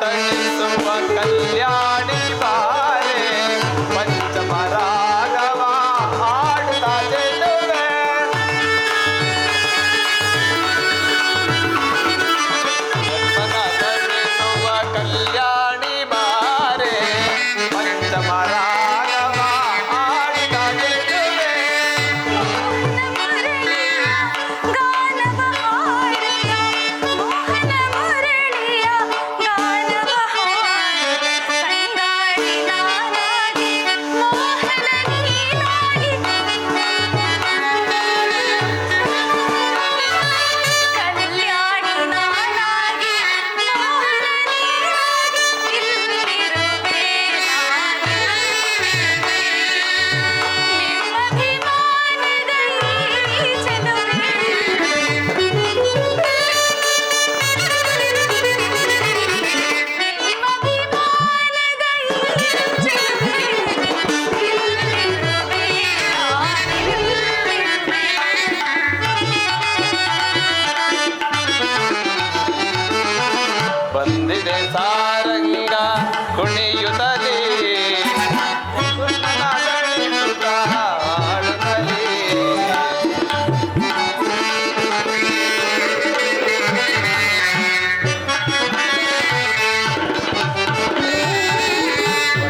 ತಣಿಸುವ ಕಲ್ಯಾಣಿ ಬಾರೆ ಪಂಚಮ ರಾಗವ ಹಾಡುತ್ತಾ ಚೆಲ್ಲುವೆ. ತಣಿಸುವ ಕಲ್ಯಾಣಿ ಬಾರೆ ಪಂಚಮ ರಾಗವ ಹಾಡುತ್ತಾ ಚೆಲ್ಲುವೆ. ಬಂದಿದೆ ಸಾರಂಗ ಕುಣಿಯುತ್ತಲೇ ಹಾಡುತ್ತಲೇ.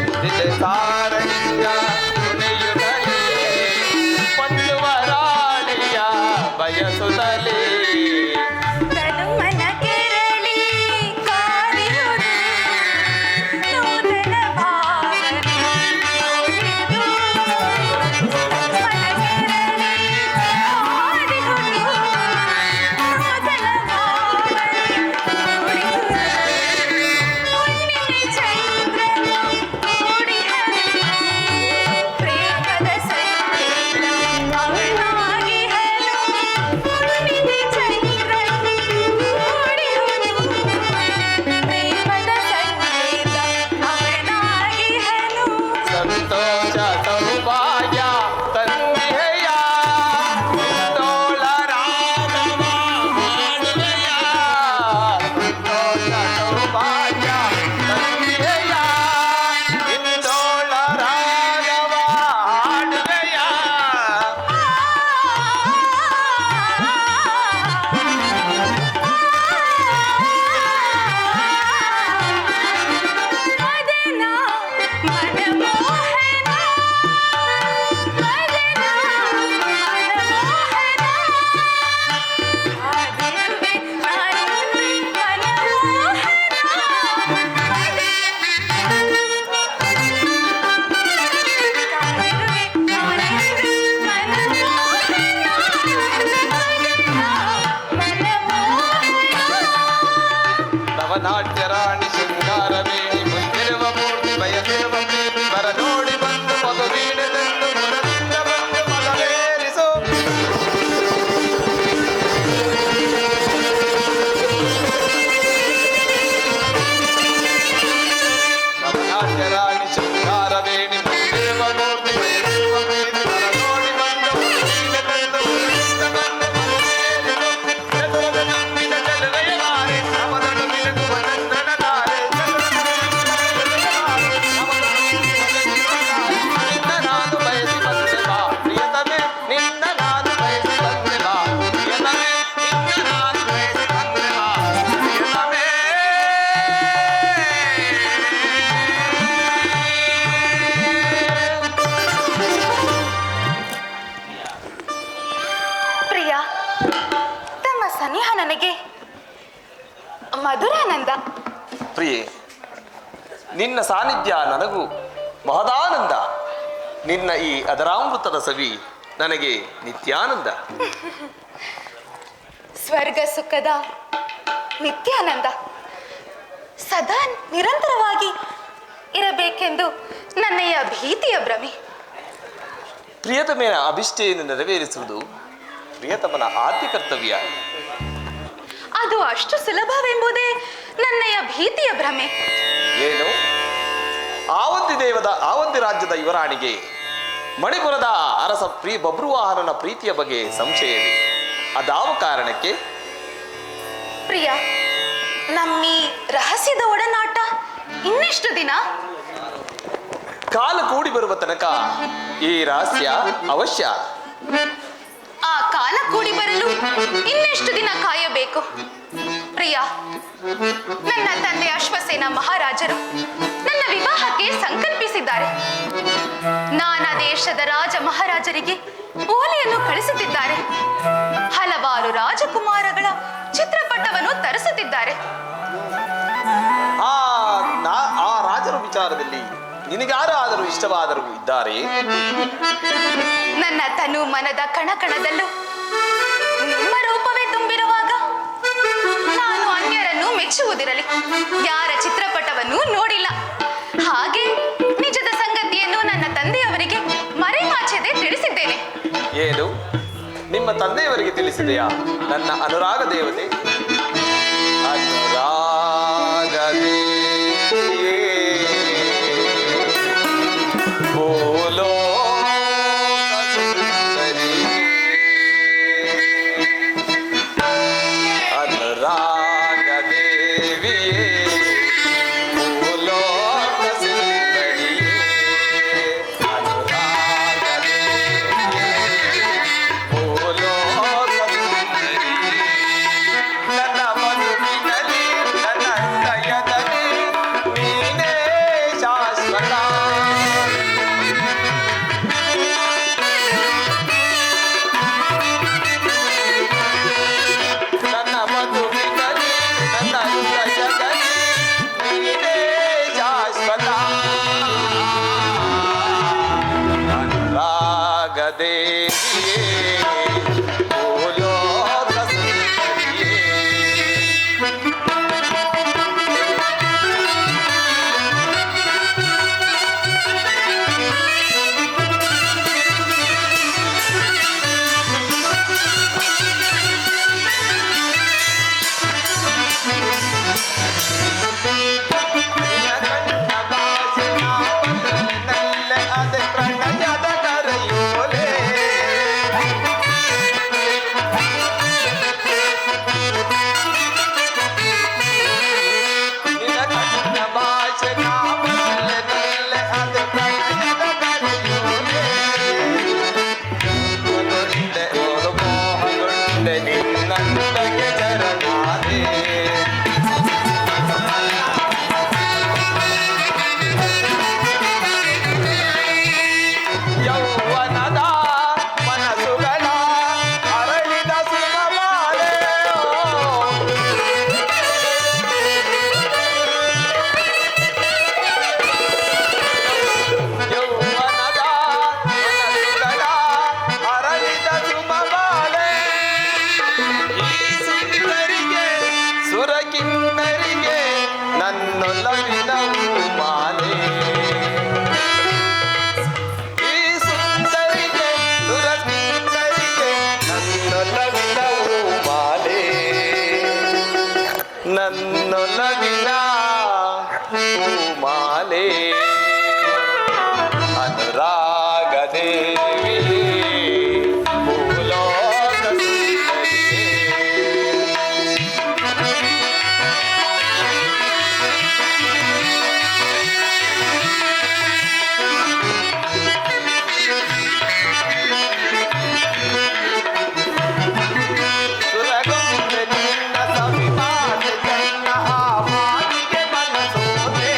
ಬಂದಿದೆ ಸಾರಂಗ ಕುಣಿಯುತ್ತಲೇ ಪಂಚುವರಾಳಿಯ ಬಯಸುತ್ತಲೇ. ನಾಟ್ಯರಾಣಿ ಶೃಂಗಾರವೇಣಿ ಮುಂದಿರುವ ಮೂರ್ತಿ ಬಯಸಿರುವ ಪ್ರೇಮಿ ಬರ ನೋಡಿ ಬಂದು ಮಗು ನೀಡಲೆಂದು ಮುರದಿಂದ ಬಂದು ಮಗವೇರಿಸು. ನಾಟ್ಯರಾಣಿ ಶೃಂಗಾರವೇಣಿ ಮುಂದಿರುವ ಮೂರ್ತಿ ಬಯಸಿರುವ ಪ್ರೇಮಿ ಬರ ನೋಡಿ ಬಂದು ಮಗು ನೀಡಲೆಂದು ಮುರದಿಂದ ಬಂದು ಮಗವೇರಿಸು. ಎದುರದ ನಂಬಿದ ಚೆಲುವೆಯ ಮಾರೆ ನಮದನು ನನಗೆ ಮಧುರಾನಂದ. ಪ್ರಿಯೆ, ನಿನ್ನ ಸಾನ್ನಿಧ್ಯ ನನಗೂ ಮಹದಾನಂದ. ನಿನ್ನ ಈ ಅದರಾಮೃತದ ಸವಿ ನನಗೆ ನಿತ್ಯಾನಂದ. ಸ್ವರ್ಗ ಸುಖದ ನಿತ್ಯಾನಂದ ಸದಾ ನಿರಂತರವಾಗಿ ಇರಬೇಕೆಂದು ನನ್ನಯ್ಯ ಭೀತಿಯ ಭ್ರಮೆ. ಪ್ರಿಯತಮೆಯ ಅಭಿಷ್ಟೆಯನ್ನು ನೆರವೇರಿಸುವುದು ಪ್ರಿಯತಮನ ಆದ್ಯ ಕರ್ತವ್ಯ. ಅದು ಅಷ್ಟು ಸುಲಭವೆಂಬುದೇ ನನ್ನಯ್ಯ ಭೀತಿಯ ಭ್ರಮೆ. ಏನು? ಆವಂತಿ ದೇವದ ಆವಂತಿ ರಾಜ್ಯದ ಯುವರಾಣಿಗೆ ಮಣಿಪುರದ ಅರಸ ಬಬ್ರುವಾಹನನ ಪ್ರೀತಿಯ ಬಗ್ಗೆ ಸಂಶಯವಿದೆ. ಅದಾವ ಕಾರಣಕ್ಕೆ? ಪ್ರಿಯ, ನಮ್ಮಿ ರಹಸ್ಯದ ಒಡನಾಟ ಇನ್ನೆಷ್ಟು ದಿನ? ಕಾಲ ಕೂಡಿ ಬರುವ ತನಕ ಈ ರಹಸ್ಯ ಅವಶ್ಯ. ಆ ಕಾಲ ಕೂಡಿ ಬರಲು ಇನ್ನೆಷ್ಟು ದಿನ ಕಾಯಬೇಕು? ಪ್ರಿಯ, ನನ್ನ ತಂದೆ ಅಶ್ವಸೇನ ಮಹಾರಾಜರು ನನ್ನ ವಿವಾಹಕ್ಕೆ ಸಂಕಲ್ಪಿಸಿದ್ದಾರೆ. ನಾನಾ ದೇಶದ ರಾಜ ಮಹಾರಾಜರಿಗೆ ಓಲೆಯನ್ನು ಕಳಿಸುತ್ತಿದ್ದಾರೆ. ಹಲವಾರು ರಾಜಕುಮಾರಗಳ ಚಿತ್ರಪಟವನ್ನು ತರಿಸುತ್ತಿದ್ದಾರೆ. ಆ ರಾಜರ ವಿಚಾರದಲ್ಲಿ ನಿನಗಾರಾದರೂ ಇಷ್ಟವಾದರೂ ಇದ್ದಾರೆ? ನನ್ನ ತನು ಮನದ ಕಣಕಣದಲ್ಲೂ ನಿಮ್ಮ ರೂಪವೇ ತುಂಬಿರುವಾಗ ನಾನು ಅನ್ಯರನ್ನು ಮೆಚ್ಚುವುದಿರಲಿ. ಯಾರ ಚಿತ್ರಪಟವನ್ನು ನೋಡಿಲ್ಲ. ಹಾಗೆ ನಿಜದ ಸಂಗತಿಯನ್ನು ನನ್ನ ತಂದೆಯವರಿಗೆ ಮರೆಮಾಚದೆ ತಿಳಿಸಿದ್ದೇನೆ. ಏನು, ನಿಮ್ಮ ತಂದೆಯವರಿಗೆ ತಿಳಿಸಿದೆಯಾ? ನನ್ನ ಅನುರಾಗ ದೇವತೆ ಅನುರಾಗ ದೇವಿಯೇ, ಬೋಲೋ ಸುಂದರಿ, ಅನುರಾಗ ದೇವಿಯೇ, ಬೋಲೋ ಸುಂದರಿ, ಅನುರಾಗ ದೇವಿಯೇ, ಬೋಲೋ ಸುಂದರಿ, ನನ್ನ ಮನಸ್ಸಿನಲ್ಲಿ ನನ್ನ ಹೃದಯದಲ್ಲಿ ನೀನೇ ಶಾಶ್ವತ. ನನ್ನ ಮನಸ್ಸಿನಲ್ಲಿ ನನ್ನ ಹೃದಯದಲ್ಲಿ ನೀನೇ ಶಾಶ್ವತ. ಅನುರಾಗ ದೇವಿಯೇ, ಬೋಲೋ ಸುಂದರಿಯೇ. ಅದೇ ಪ್ರಣಯದ ಕರೆಯೋಲೆ, ನಿನ್ನ ಕಣ್ಣ ಭಾಷೆ ಕಾಮನಲ್ಲೆ ಅದೇ ಪ್ರಣಯದ ಕರೆಯೋಲೆ. ಮನಗೊಂಡೆ ಓಡು ಮೋಹಗೊಂಡೆ ನಿನ್ನಂತಗೆ ಶರಣಾದೆ. ಯೌವನದ ಮನಸ್ಸುಗಳ ಅರಳಿದ ಸುಮಮಾಲೆ, ಯೌವನದ ಮನಸ್ಸುಗಳ ಅರಳಿದ ಸುಮಮಾಲೆ. ಈ ಸುಂದರಿಗೆ ಸುರಕಿನ್ನರಿಗೆ ನನ್ನೊಲವಿನ ಮಾಲೆ. ಈ ಸುಂದರಿಗೆ ಸುರಕಿನ್ನರಿಗೆ ನನ್ನೊಲವಿನ ಮಾಲೆ, ನನ್ನೊಲವಿನ ಮಾಲೆ. ಅನುರಾಗ ದೇವಿಯೇ, ಭೂಲೋಕ ಸುಂದರಿಯೇ. ಸುರಗೊಂಡೆ ನಿನ್ನ ಸವಿಮಾತೆ ಚೆನ್ನ ಆ ಮಾತಿಗೆ ಮನಸೋದೆ.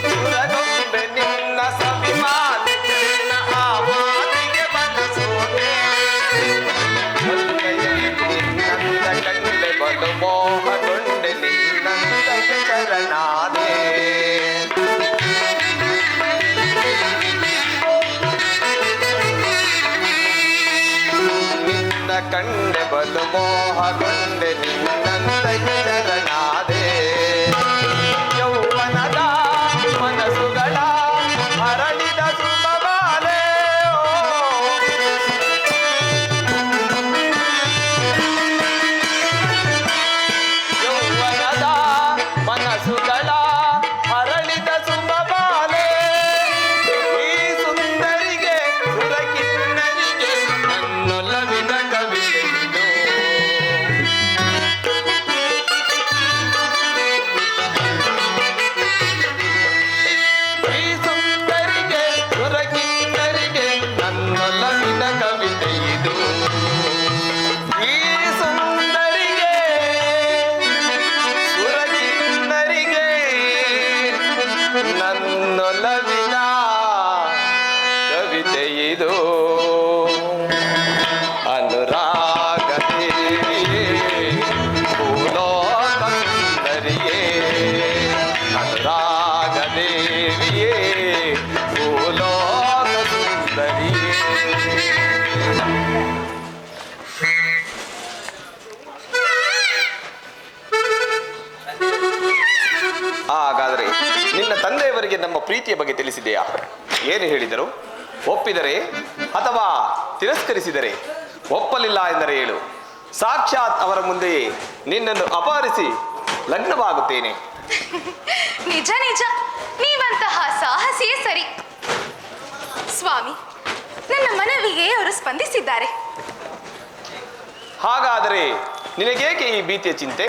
ಸುರಗೊಂಡೆ ನಿನ್ನ ಸವಿಮಾತೆ ಚೆನ್ನ ಆ ಮಾತಿಗೆ ಮನಸೋದೆ. ನಿನ್ನಂದ ಕಂಡೆ ಬಲು ಮೋಹಗೊಂಡೆ ನಿನ್ನಂದಕ್ಕೆ ಶರಣಾದೆ. ನಿನ್ನ ಕಂಡೆ ಬಲು ಮೋಹಗೊಂಡೆ ನಿನ್ನಂದಕ್ಕೆ ಶರಣಾದೆ. ಯೌವನದ ಮನಸ್ಸುಗಳ ಅರಳಿದ ಸುಮಮಾಲೆ, ಯೌವನದ ಮನಸ್ಸುಗಳ ಅರಳಿದ ಸುಮಮಾಲೆ. ಈ ಸುಂದರಿಗೆ ಸುರಕಿನ್ನರಿಗೆ ಮೆರೆದು ಅನುರಾಗ ದೇವಿಯೇ ಭೂಲೋಕ ಸುಂದರಿಯೇ ಅನುರಾಗ ದೇವಿಯೇ ಭೂಲೋಕ ಸುಂದರಿಯೇ. ಹಾಗಾದರೆ ನಿನ್ನ ತಂದೆಯವರಿಗೆ ನಮ್ಮ ಪ್ರೀತಿಯ ಬಗ್ಗೆ ತಿಳಿಸಿದೆಯಾ? ಏನು ಹೇಳಿದರು? ಒಪ್ಪಿದರೆ ಅಥವಾ ತಿರಸ್ಕರಿಸಿದರೆ? ಒಪ್ಪಲಿಲ್ಲ ಎಂದರೆ ಹೇಳು, ಸಾಕ್ಷಾತ್ ಅವರ ಮುಂದೆಯೇ ನಿನ್ನನ್ನು ಅಪಹರಿಸಿ ಲಗ್ನವಾಗುತ್ತೇನೆ. ನಿಜ ನಿಜ, ನೀವಂತಹ ಸಾಹಸಿಯೇ ಸರಿ. ಸ್ವಾಮಿ, ನನ್ನ ಮನವಿಗೆ ಅವರು ಸ್ಪಂದಿಸಿದ್ದಾರೆ. ಹಾಗಾದರೆ ನಿನಗೇಕೆ ಈ ಭೀತಿಯ ಚಿಂತೆ?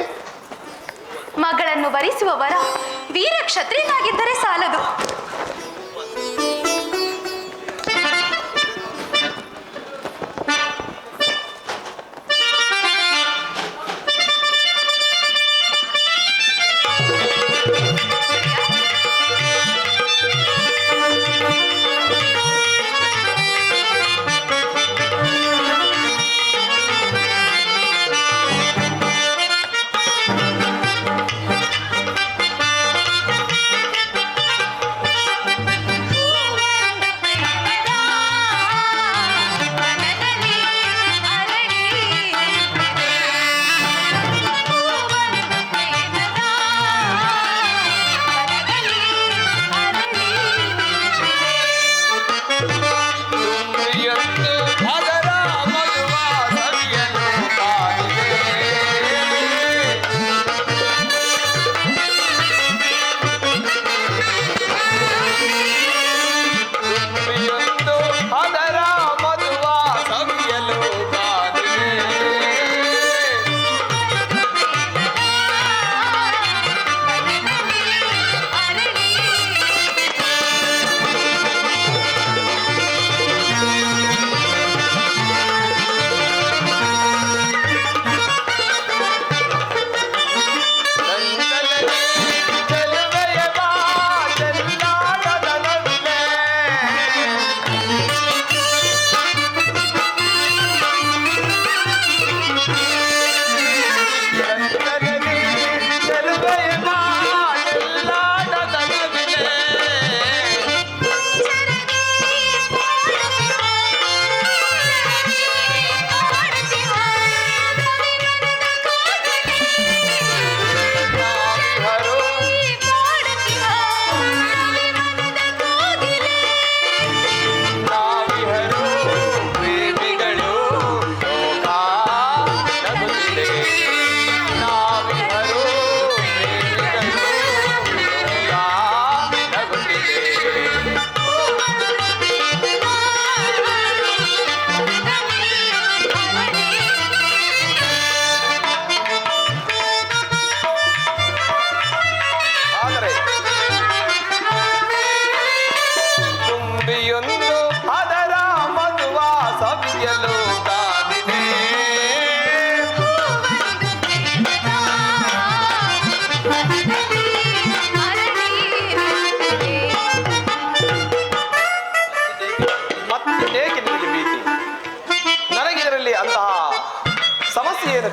ಮಗಳನ್ನು ವರಿಸುವ ವರ ವೀರ ಕ್ಷತ್ರಿಯನಾಗಿದ್ದರೆ ಸಾಲದು.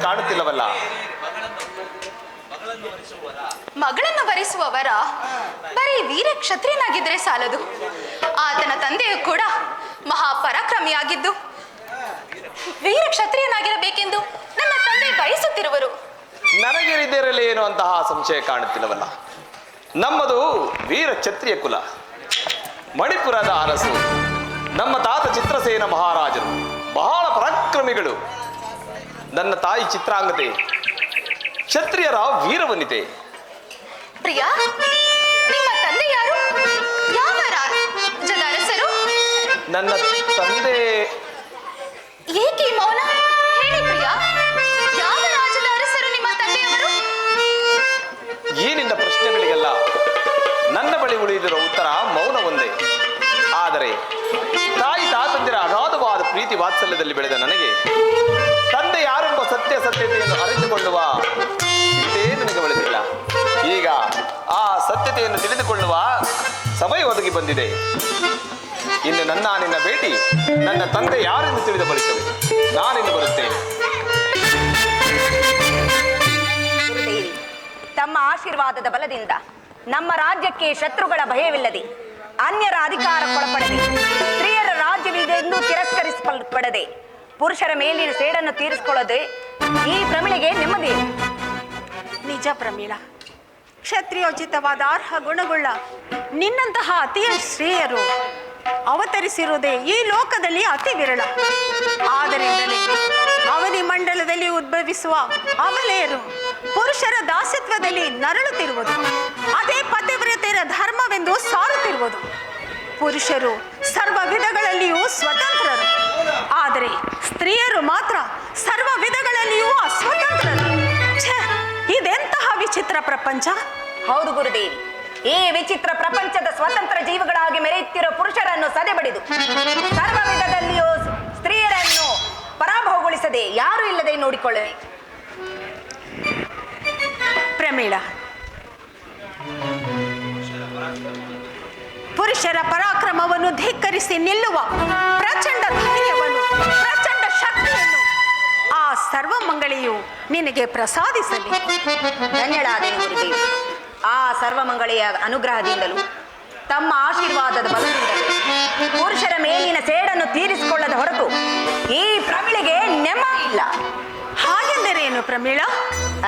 ಕಾಣುತ್ತಿಲ್ಲವಲ್ಲ? ಮಗಳನ್ನು ವರಿಸುವ ವರ ಬರೀ ವೀರ ಕ್ಷತ್ರಿಯನಾಗಿದ್ದರೆ ಸಾಲದು. ಆತನ ತಂದೆಯು ಕೂಡ ಮಹಾಪರಾಕ್ರಮಿಯಾಗಿದ್ದು ವೀರ ಕ್ಷತ್ರಿಯನಾಗಿರಬೇಕೆಂದು ನನ್ನ ತಂದೆ ಬಯಸುತ್ತಿರುವರು. ನನಗಿರಿದಿರಲಿ ಏನು ಅಂತಹ ಸಂಶಯ ಕಾಣುತ್ತಿಲ್ಲವಲ್ಲ. ನಮ್ಮದು ವೀರ ಕ್ಷತ್ರಿಯ ಕುಲ. ಮಣಿಪುರದ ಅರಸು ನಮ್ಮ ತಾತ ಚಿತ್ರಸೇನ ಮಹಾರಾಜರು ಬಹಳ ಪರಾಕ್ರಮಿಗಳು. ನನ್ನ ತಾಯಿ ಚಿತ್ರಾಂಗತೆ ಕ್ಷತ್ರಿಯರ ವೀರವನಿತೆ. ಪ್ರಿಯಾ, ನಿಮ್ಮ ತಂದೆ ಯಾರು? ಯಾವ ರಾಜ್ಯದ ಅರಸರು? ನನ್ನ ತಂದೆ. ಏಕೆ ಮೌನ? ಹೇಳಿ ಪ್ರಿಯಾ, ಯಾವ ರಾಜ್ಯದ ಅರಸರು ನಿಮ್ಮ ತಂದೆಯವರು? ಈ ನಿನ್ನ ಪ್ರಶ್ನೆಗಳಿಗೆಲ್ಲ ನನ್ನ ಬಳಿ ಉಳಿದಿರೋ ಉತ್ತರ ಮೌನ ಒಂದೇ. ಆದರೆ ತಾಯಿ ತಾತಂದಿರ ಅಗಾಧವಾದ ಪ್ರೀತಿ ವಾತ್ಸಲ್ಯದಲ್ಲಿ ಬೆಳೆದ ನನಗೆ ತಂದೆ ಯಾರೆಂಬ ಸತ್ಯತೆಯನ್ನು ಅರಿತುಕೊಳ್ಳುವ ಚಿಂತೆ ನನಗೆ ಬೆಳೆದಿಲ್ಲ. ಈಗ ಆ ಸತ್ಯತೆಯನ್ನು ತಿಳಿದುಕೊಳ್ಳುವ ಸಮಯ ಒದಗಿ ಬಂದಿದೆ. ಇನ್ನು ನಿನ್ನ ಭೇಟಿ ನನ್ನ ತಂದೆ ಯಾರೆಂದು ತಿಳಿದ ಬಳಿಕವೇ ನಾನಿನ್ನು ಬರುತ್ತೇನೆ. ಗುರುದೇವಿ, ತಮ್ಮ ಆಶೀರ್ವಾದದ ಬಲದಿಂದ ನಮ್ಮ ರಾಜ್ಯಕ್ಕೆ ಶತ್ರುಗಳ ಭಯವಿಲ್ಲದೆ, ಅನ್ಯರ ಅಧಿಕಾರಕ್ಕೊಳಪಡದೆ, ಸ್ತ್ರೀಯರ ರಾಜ್ಯವಿದೆ ಎಂದು ತಿರಸ್ಕರಿಸಲ್ಪಡದೆ, ಪುರುಷರ ಮೇಲಿನ ಸೇಡನ್ನು ತೀರಿಸಿಕೊಳ್ಳದೆ ಈ ಪ್ರಮಿಳಿಗೆ ನೆಮ್ಮದಿ. ನಿಜ ಪ್ರಮೀಳ, ಕ್ಷತ್ರಿಯೋಚಿತವಾದ ಅರ್ಹ ಗುಣಗುಳ್ಳ ನಿನ್ನಂತಹ ಅತಿ ಶ್ರೇಯರು ಅವತರಿಸಿರುವುದೇ ಈ ಲೋಕದಲ್ಲಿ ಅತಿ ವಿರಳ. ಆದ್ದರಿಂದಲೇ ಅವಧಿ ಮಂಡಲದಲ್ಲಿ ಉದ್ಭವಿಸುವ ಅಬಲೆಯರು ಪುರುಷರ ದಾಸತ್ವದಲ್ಲಿ ನರಳುತ್ತಿರುವುದು, ಅದೇ ಪತಿವ್ರತೆಯರ ಧರ್ಮವೆಂದು ಸಾರುತ್ತಿರುವುದು. ಪುರುಷರು ಸರ್ವ ವಿಧಗಳಲ್ಲಿಯೂ ಸ್ವತಂತ್ರರು, ಆದರೆ ಸ್ತ್ರೀಯರು ಮಾತ್ರ ಸರ್ವ ವಿಧಗಳಲ್ಲಿಯೂ ಅಸ್ವತಂತ್ರರು. ಇದೆಂತಹ ವಿಚಿತ್ರ ಪ್ರಪಂಚ! ಹೌದು ಗುರುದೇವಿ, ಈ ವಿಚಿತ್ರ ಪ್ರಪಂಚದ ಸ್ವತಂತ್ರ ಜೀವಿಗಳಾಗಿ ಮೆರೆಯುತ್ತಿರುವ ಪುರುಷರನ್ನು ಸದೆಬಡಿದು ಸರ್ವ ವಿಧದಲ್ಲಿಯೂ ಸ್ತ್ರೀಯರನ್ನು ಪರಾಭವಗೊಳಿಸದೆ ಯಾರೂ ಇಲ್ಲದೆ ನೋಡಿಕೊಳ್ಳುವೆ. ಪ್ರಮೀಳ, ಪುರುಷರ ಪರಾಕ್ರಮವನ್ನು ಧಿಕ್ಕರಿಸಿ ನಿಲ್ಲುವ ಪ್ರಚಂಡ ಧೈರ್ಯವನ್ನು, ಪ್ರಚಂಡ ಶಕ್ತಿಯನ್ನು ಆ ಸರ್ವಮಂಗಳಿಯು ನಿನಗೆ ಪ್ರಸಾದಿಸಲಿ. ಧನ್ಯಳಾದೆನು ಗುರುದೇವಿ. ಆ ಸರ್ವಮಂಗಳೆಯ ಅನುಗ್ರಹದಿಂದಲೂ ತಮ್ಮ ಆಶೀರ್ವಾದದ ಬಲದಿಂದಲೂ ಪುರುಷರ ಮೇಲಿನ ಸೇಡನ್ನು ತೀರಿಸಿಕೊಳ್ಳದ ಹೊರತು ಈ ಪ್ರಮಿಳಿಗೆ ನೆಮ್ಮದಿ ಇಲ್ಲ. ಹಾಗೆಂದರೇನು ಪ್ರಮೀಳ?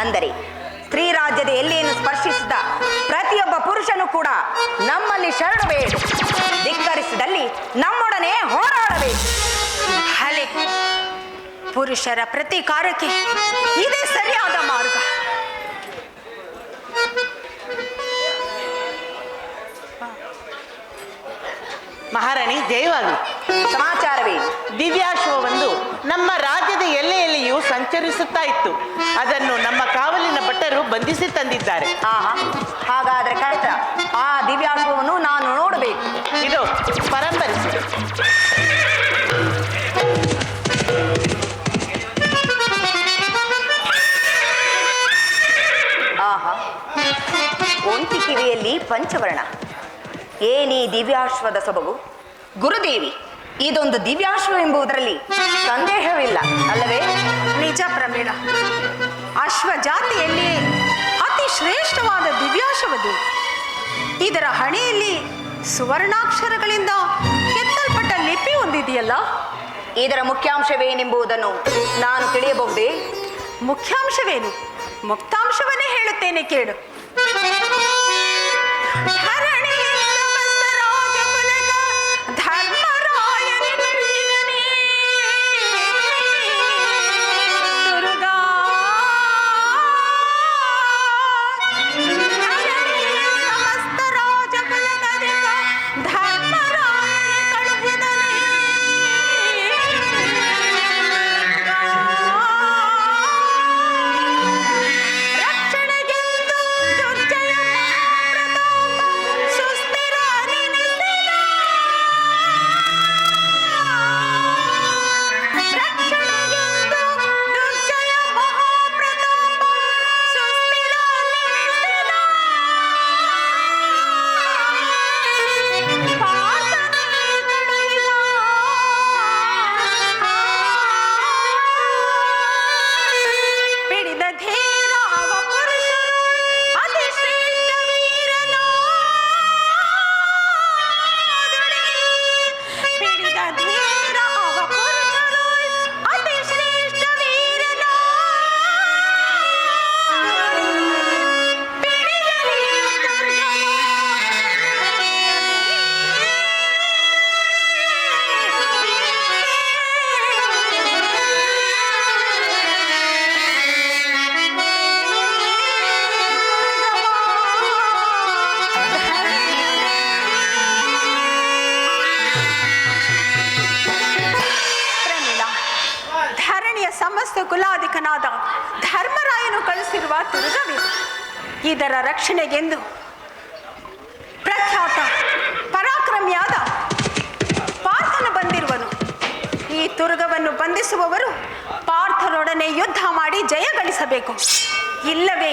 ಅಂದರೆ ಸ್ತ್ರೀ ರಾಜ್ಯದ ಎಲ್ಲೆಯನ್ನು ಸ್ಪರ್ಶಿಸಿದ ಪ್ರತಿಯೊಬ್ಬ ಪುರುಷನು ಕೂಡ ನಮ್ಮಲ್ಲಿ ಶರಣಬೇಕು, ಧಿಕ್ಕರಿಸಿದಲ್ಲಿ ನಮ್ಮೊಡನೆ ಹೋರಾಡಬೇಕು. ಹಲೆ, ಪುರುಷರ ಪ್ರತೀಕಾರಕ್ಕೆ ಇದೇ ಸರಿಯಾದ ಮಾರ್ಗ. ಮಹಾರಾಣಿ ಜಯವಾಗಲಿ. ಸಮಾಚಾರವೇ? ದಿವ್ಯಾಶ್ವವೊಂದು ನಮ್ಮ ರಾಜ್ಯದ ಎಲ್ಲೆಯಲ್ಲಿಯೂ ಸಂಚರಿಸುತ್ತಾ ಇತ್ತು. ಅದನ್ನು ನಮ್ಮ ಕಾವಲಿನ ಭಟರು ಬಂಧಿಸಿ ತಂದಿದ್ದಾರೆ. ಆಹಾ, ಹಾಗಾದ್ರೆ ಕರೆತ ಆ ದಿವ್ಯಾಶ್ವವನ್ನು ನಾನು ನೋಡಬೇಕು. ಇದು ಪರಂಪರಿಸಿ. ಆಹಾ, ಒಂಟಿ ಕಿವಿಯಲ್ಲಿ ಪಂಚವರ್ಣ. ಏನೀ ದಿವ್ಯಾಶ್ವದ ಸೊಬಗು! ಗುರುದೇವಿ, ಇದೊಂದು ದಿವ್ಯಾಶ್ವ ಎಂಬುದರಲ್ಲಿ ಸಂದೇಹವಿಲ್ಲ ಅಲ್ಲವೇ? ನಿಜ ಪ್ರಮೀಳ, ಅಶ್ವ ಜಾತಿಯಲ್ಲಿ ಅತಿ ಶ್ರೇಷ್ಠವಾದ ದಿವ್ಯಾಶ್ವದು. ಇದರ ಹಣೆಯಲ್ಲಿ ಸುವರ್ಣಾಕ್ಷರಗಳಿಂದ ಕೆತ್ತಲ್ಪಟ್ಟ ಲಿಪಿ ಹೊಂದಿದೆಯಲ್ಲ, ಇದರ ಮುಖ್ಯಾಂಶವೇನೆಂಬುದನ್ನು ನಾನು ತಿಳಿಯಬಹುದೇ? ಮುಖ್ಯಾಂಶವೇನು? ಮುಕ್ತಾಂಶವನ್ನೇ ಹೇಳುತ್ತೇನೆ ಕೇಳು. ಸಮಸ್ತ ಕುಲಾಧಿಕನಾದ ಧರ್ಮರಾಯನು ಕಳಿಸಿರುವ ತುರುಗವಿದು. ಇದರ ರಕ್ಷಣೆಗೆಂದು ಪ್ರಖ್ಯಾತ ಪರಾಕ್ರಮಿಯಾದ ಪಾರ್ಥನು ಬಂದಿರುವನು. ಈ ತುರುಗವನ್ನು ಬಂಧಿಸುವವರು ಪಾರ್ಥನೊಡನೆ ಯುದ್ಧ ಮಾಡಿ ಜಯ ಗಳಿಸಬೇಕು, ಇಲ್ಲವೇ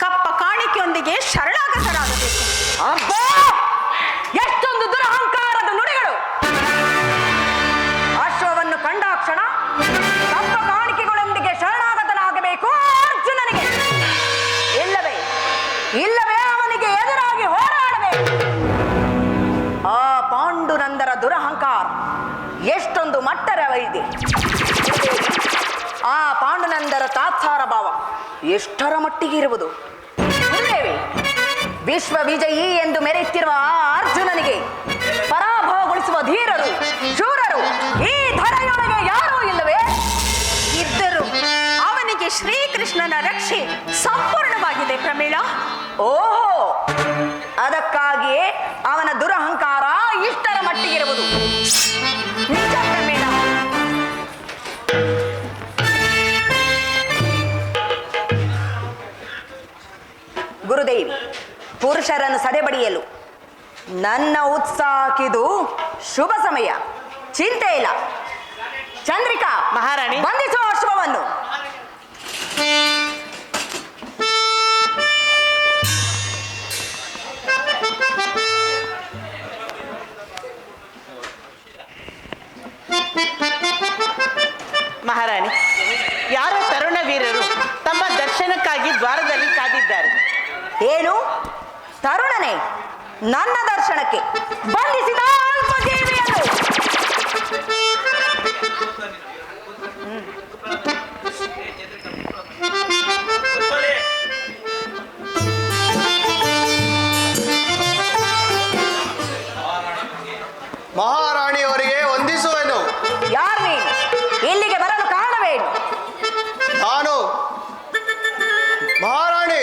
ಕಪ್ಪ ಕಾಣಿಕೆಯೊಂದಿಗೆ ಶರಣಾಗತರಾಗಬೇಕು. ಎಷ್ಟೊಂದು ದುರಹಂಕಾರದ ನುಡಿಗಳು! ಪಾಂಡುನಂದರ ದುರಹಂಕಾರ ಎಷ್ಟೊಂದು ಮಟ್ಟರವಿದೆ. ಆ ಪಾಂಡುನಂದರ ತಾತ್ಸಾರ ಭಾವ ಎಷ್ಟರ ಮಟ್ಟಿಗೆ ಇರುವುದು. ಗುರುದೇವಿ, ವಿಶ್ವ ವಿಜಯಿ ಎಂದು ಮೆರೆಯುತ್ತಿರುವ ಆ ಅರ್ಜುನನಿಗೆ ಪರಾಭವಗೊಳಿಸುವ ಧೀರರು ಶೂರರು ಈ ಧರೆಯೊಳಗೆ ಯಾರೂ ಇಲ್ಲವೇ? ಇದ್ದರು ಅವನಿಗೆ ಶ್ರೀಕೃಷ್ಣನ ರಕ್ಷೆ ಸಂಪೂರ್ಣವಾಗಿದೆ ಪ್ರಮೀಳಾ. ಓಹೋ, ಅದಕ್ಕಾಗಿಯೇ ಅವನ ದುರಹಂಕಾರ ಇಷ್ಟರ ಮಟ್ಟಿಗಿರುವುದು. ನಿಜ ಪ್ರಮೀಳಾ. ಗುರುದೇವಿ, ಪುರುಷರನ್ನು ಸದೆಬಡಿಯಲು ನನ್ನ ಉತ್ಸಾಹಕ್ಕಿದು ಶುಭ ಸಮಯ. ಚಿಂತೆ ಇಲ್ಲ. ಚಂದ್ರಿಕಾ, ಮಹಾರಾಣಿ. ಬಂಧಿಸೋ ಅಶ್ವವನ್ನು. ಮಹಾರಾಣಿ, ಯಾರೋ ತರುಣ ವೀರರು ತಮ್ಮ ದರ್ಶನಕ್ಕಾಗಿ ದ್ವಾರದಲ್ಲಿ ಕಾದಿದ್ದಾರೆ. ಏನು ತರುಣನೇ ನನ್ನ ದರ್ಶನಕ್ಕೆ ಬಂಧಿಸಿದ ಅಲ್ಪಜೀವಿಯನ್ನು? ಮಹಾರಾಣಿಯವರಿಗೆ ವಂದಿಸುವೆನು. ಯಾರು ನೀನು? ಇಲ್ಲಿಗೆ ಬರಲು ಕಾರಣವೇನು? ನಾನು ಮಹಾರಾಣಿ,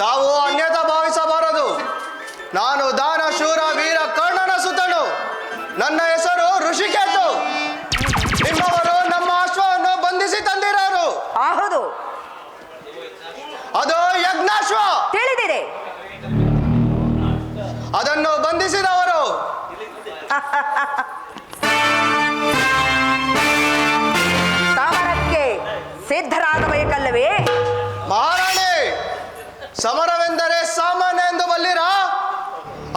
ತಾವು ಅನ್ಯತಾ ಭಾವಿಸಬಾರದು. ನಾನು ದಾನ ಶೂರ ವೀರ ಕರ್ಣನ ಸುತನು. ನನ್ನ ಹೆಸರು ಋಷಿಕೇತು. ನಿಮ್ಮವರು ನಮ್ಮ ಅಶ್ವವನ್ನು ಬಂಧಿಸಿ ತಂದಿರೋರು. ಹೌದು, ಅದು ಯಜ್ಞಾಶ್ವ. ತಿಳಿದಿದೆ. ಅದನ್ನು ಬಂಧಿಸಿದವರು ಸಮರಕ್ಕೆ ಸಿದ್ಧರಾಗಬೇಕಲ್ಲವೇ? ಮಹಾರಾಣಿ, ಸಮರವೆಂದರೆ ಸಾಮಾನ್ಯ ಎಂದು ಬಲ್ಲಿರಾ?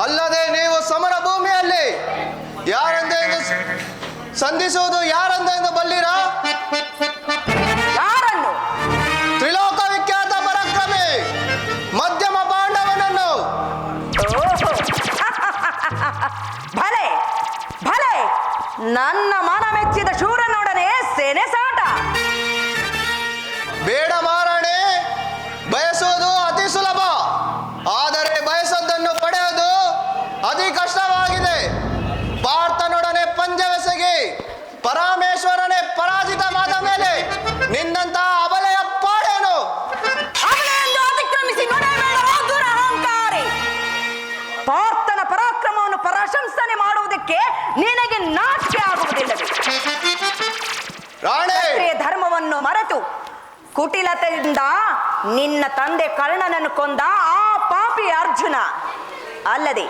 ಅಲ್ಲದೆ ನೀವು ಸಮರ ಭೂಮಿಯಲ್ಲಿ ಯಾರೆಂದು ಸಂಧಿಸುವುದು ಯಾರೆಂದು ಬಲ್ಲಿರಾ? ಯಾರನ್ನು? ತ್ರಿಲೋಕ ವಿಖ್ಯಾತ ಪರಾಕ್ರಮಿ ಮಧ್ಯಮ ಪಾಂಡವನನ್ನು. ಓಹೋ. ಭಲೆ ಭಲೆ, ನನ್ನ ಮನ ಮೆಚ್ಚಿದ ಶೂರನೊಡನೆ ಸೇನೆ ಸಾಟ. ಬೇಡ ಮಹಾರಾಣಿ, ಬಯಸುವುದು ಅತಿ ಸುಲಭ, ಆದರೆ ಬಯಸದ್ದನ್ನು ಪಡೆಯುವುದು ಅತಿ ಕಷ್ಟವಾಗಿದೆ. ಪಾರ್ಥನೊಡನೆ ಪಂಜವೆಸಗಿ ಪರಮೇಶ್ವರನೇ ಪರಾಜಿತವಾದ ಮೇಲೆ ನಿನ್ನಂತ ಅಬಲೆಯ ಪಾಡೇನು? ಅವನೆಂದು ಅತಿಕ್ರಮಿಸಿ ನಡೆಯಬೇಡ ದುರಹಂಕಾರಿ. ಪಾರ್ಥನ ಪರಾಕ್ರಮವನ್ನು ಪ್ರಶಂಸನೆ ಮಾಡುವುದಕ್ಕೆ ನಿನಗೆ ನಾಚಿಕೆ ಆಗುವುದಿಲ್ಲವೇ? ರಾಣಿ, ಕ್ಷತ್ರಿಯ ಧರ್ಮವನ್ನು ಮರೆತು ಕುಟಿಲತೆಯಿಂದ ನಿನ್ನ ತಂದೆ ಕರ್ಣನನ್ನು ಕೊಂದ ಆ ಪಾಪಿ ಅರ್ಜುನ ಅಲ್ಲದೆ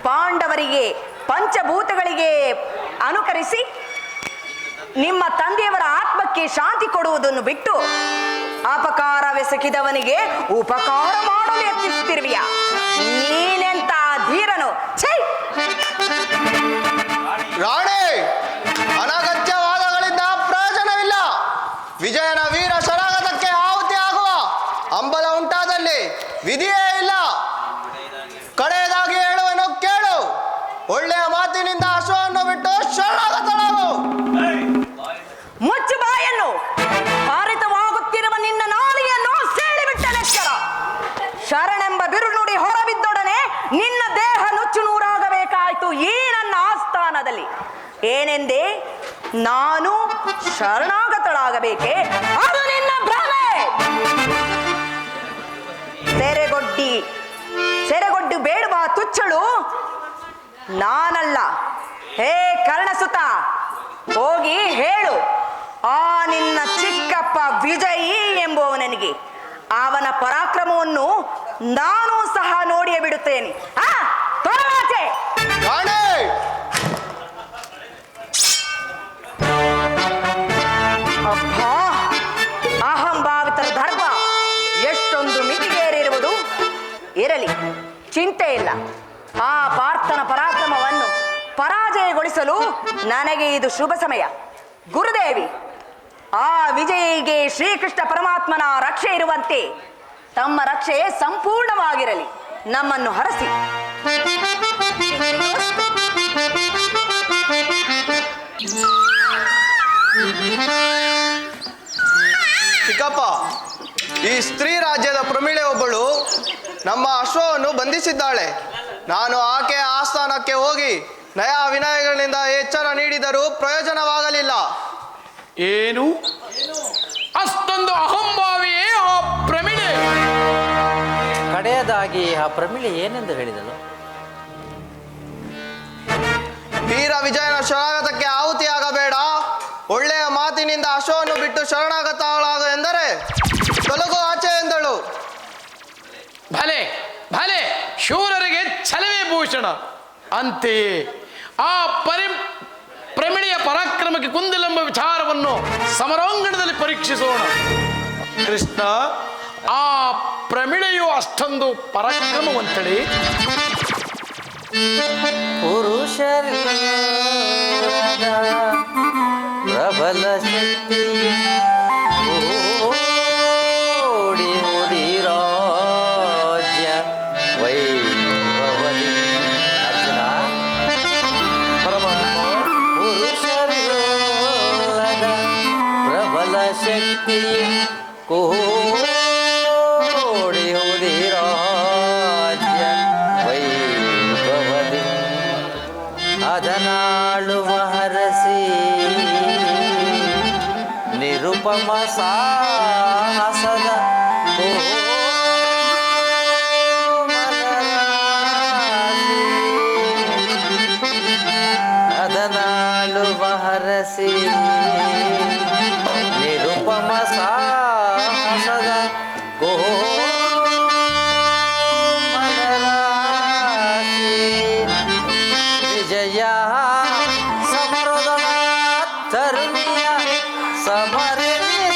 ಪಾಂಡವರಿಗೆ ಪಂಚಭೂತಗಳಿಗೆ ಅನುಕರಿಸಿ ನಿಮ್ಮ ತಂದೆಯವರ ಆತ್ಮಕ್ಕೆ ಶಾಂತಿ ಕೊಡುವುದನ್ನು ಬಿಟ್ಟು ಅಪಕಾರವೆಸಗಿದವನಿಗೆ ಉಪಕಾರ ಮಾಡಲು ಯತ್ನಿಸುತ್ತಿರುವಿಯ. ನೀನೆಂತ ಧೀರನು? ಛೇ! ರಾಣಿ, ಅನಗತ್ಯವಾದಗಳಿಂದ ಪ್ರಯೋಜನವಿಲ್ಲ. ವಿಜಯನ ವೀರ ಶರಾಗತಕ್ಕೆ ಆಹುತಿ ಆಗುವ ಹಂಬಲ ಉಂಟಾದಲ್ಲಿ ವಿಧಿಯೇ ಇಲ್ಲ. ಕಡೆಯದಾಗಿ ಹೇಳುವನು ಕೇಳು. ಒಳ್ಳೆಯ ಮಾತಿನಿಂದ ಅಶ್ವವನ್ನು ಬಿಟ್ಟು ಶರಣಾಗತನಾಗು. ಮುಚ್ಚು ಬಾಯನ್ನು. ಹಾರಿತವಾಗುತ್ತಿರುವ ನಿನ್ನ ನಾಲಿಯನ್ನು ಸೇಳಿಬಿಟ್ಟ ಲೆಕ್ಕರ. ಶರಣೆಂಬ ಬಿರುನುಡಿ ಹೊರಬಿದ್ದೊಡನೆ ನಿನ್ನ ದೇಹ ನುಚ್ಚು ನೂರಾಗಬೇಕಾಯ್ತು ಈ ನನ್ನ ಆಸ್ಥಾನದಲ್ಲಿ. ಏನೆಂದೇ? ನಾನು ಶರಣಾಗತಳಾಗಬೇಕೆ? ಅದು ನಿನ್ನ ಭ್ರಮೆ. ಸೆರೆಗೊಡ್ಡಿ ಬೇಡುವ ತುಚ್ಚಳು ನಾನಲ್ಲ. ಹೇ ಕರ್ಣಸುತ, ಹೋಗಿ ಹೇಳು ಆ ನಿನ್ನ ಚಿಕ್ಕಪ್ಪ ವಿಜಯಿ ಎಂಬುವವನಿಗೆ ಅವನ ಪರಾಕ್ರಮವನ್ನು ನಾನು ಸಹ ನೋಡಿಯೇ ಬಿಡುತ್ತೇನೆ. ತೊಲಗಾಚೆ. ರಾಣಿ, ಅಬ್ಬಾ, ಅಹಂಭಾವಿತರ ಧರ್ಮ ಎಷ್ಟೊಂದು ಮಿತಿಗೇರಿರುವುದು. ಇರಲಿ, ಚಿಂತೆ ಇಲ್ಲ. ಆ ಪಾರ್ಥನ ಪರಾಕ್ರಮವನ್ನು ಪರಾಜಯಗೊಳಿಸಲು ನನಗೆ ಇದು ಶುಭ ಸಮಯ. ಗುರುದೇವಿ, ಆ ವಿಜಯಿಗೆ ಶ್ರೀಕೃಷ್ಣ ಪರಮಾತ್ಮನ ರಕ್ಷೆ ಇರುವಂತೆ ತಮ್ಮ ರಕ್ಷೆ ಸಂಪೂರ್ಣವಾಗಿರಲಿ. ನಮ್ಮನ್ನು ಹರಸಿ. ಸ್ತ್ರೀ ರಾಜ್ಯದ ಪ್ರಮಿಳೆ ಒಬ್ಬಳು ನಮ್ಮ ಅಶ್ವವನ್ನು ಬಂಧಿಸಿದ್ದಾಳೆ. ನಾನು ಆಕೆಯ ಆಸ್ಥಾನಕ್ಕೆ ಹೋಗಿ ನಯ ವಿನಯಗಳಿಂದ ಎಚ್ಚರ ನೀಡಿದರೂ ಪ್ರಯೋಜನವಾಗಲಿಲ್ಲ. ಏನು ಅಷ್ಟೊಂದು ಅಹಂಭಾವಿಯೇ ಆ ಪ್ರಮಿಳೆ? ಕಡೆಯದಾಗಿ ಆ ಪ್ರಮಿಳೆ ಏನೆಂದು ಹೇಳಿದಳು? ವೀರ ವಿಜಯನ ಶರಣಾಗತಕ್ಕೆ ಆಹುತಿಯಾಗಬೇಡ, ಒಳ್ಳೆಯ ಮಾತಿನಿಂದ ಅಶ್ವವನ್ನು ಬಿಟ್ಟು ಶರಣಾಗತಳಾಗ ಎಂದರೆ ತೊಲಗು ಆಚೆ ಎಂದಳು. ಭಲೆ ಭಲೆ, ಶೂರರಿಗೆ ಛಲವೇ ಭೂಷಣ. ಅಂತೆಯೇ ಆ ಪ್ರಮಿಳೆಯ ಪರಾಕ್ರಮಕ್ಕೆ ಕುಂದಿಲೆಂಬ ವಿಚಾರವನ್ನು ಸಮರಾಂಗಣದಲ್ಲಿ ಪರೀಕ್ಷಿಸೋಣ. ಕೃಷ್ಣ, ಆ ಪ್ರಮಿಳೆಯು ಅಷ್ಟೊಂದು ಪರಾಕ್ರಮವಂತಳೆ? ಪುರುಷರಿಲ್ಲದ ಪ್ರಬಲ ಶಕ್ತಿ ಓಡಿ ಓದಿ ರಾಜ್ಯ ವೈಭವದಿ. ಅರ್ಜುನ, ಪುರುಷರಿಲ್ಲದ ಪ್ರಬಲ ಶಕ್ತಿ ಕೋಡಿ ಓದಿ ರಾಜ್ಯ ವೈಭವದಿ ಅದನಾಳುವ ಹರಸಿ ನಿರುಪಮ ಸಾಹಸದ ಅದನಾಳುವ ಹರಸಿ ನಿರುಪಮ ಸಾಹಸದ ವಿಜಯ ಸಮರದ ತರುಣಿಯ ಸಮರಿಸಿ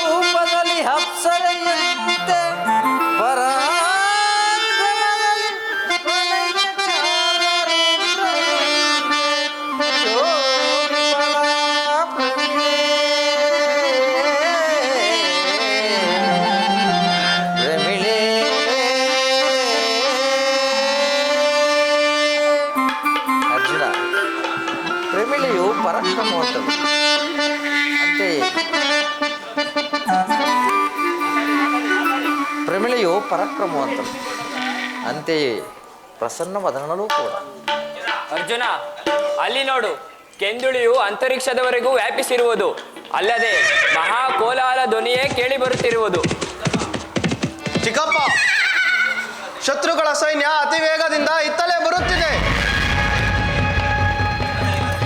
ರೂಪದಲ್ಲಿ ಅಪ್ಸರೆಯಂತೆ ಪರಾಕ್ರಮದಲ್ಲಿ ಪ್ರಮಿಳೆ. ಅರ್ಜುನ, ಪ್ರಮಿಳೆಯು ಪರಾಕ್ರಮವಂತಳು. ಅಂತೆಯೇ ಪ್ರಮಿಳೆಯು ಪರಾಕ್ರಮವಂತಳು, ಅಂತೆಯೇ ಪ್ರಸನ್ನ ವದನಳೂ ಕೂಡ. ಅರ್ಜುನ, ಅಲ್ಲಿ ನೋಡು, ಕೆಂದುಳಿಯು ಅಂತರಿಕ್ಷದವರೆಗೂ ವ್ಯಾಪಿಸಿರುವುದು, ಅಲ್ಲದೆ ಮಹಾ ಕೋಲಾಹಲ ಧ್ವನಿಯೇ ಕೇಳಿ ಬರುತ್ತಿರುವುದು. ಚಿಕ್ಕಪ್ಪ, ಶತ್ರುಗಳ ಸೈನ್ಯ ಅತಿ ವೇಗದಿಂದ ಇತ್ತಲೇ ಬರುತ್ತಿದೆ.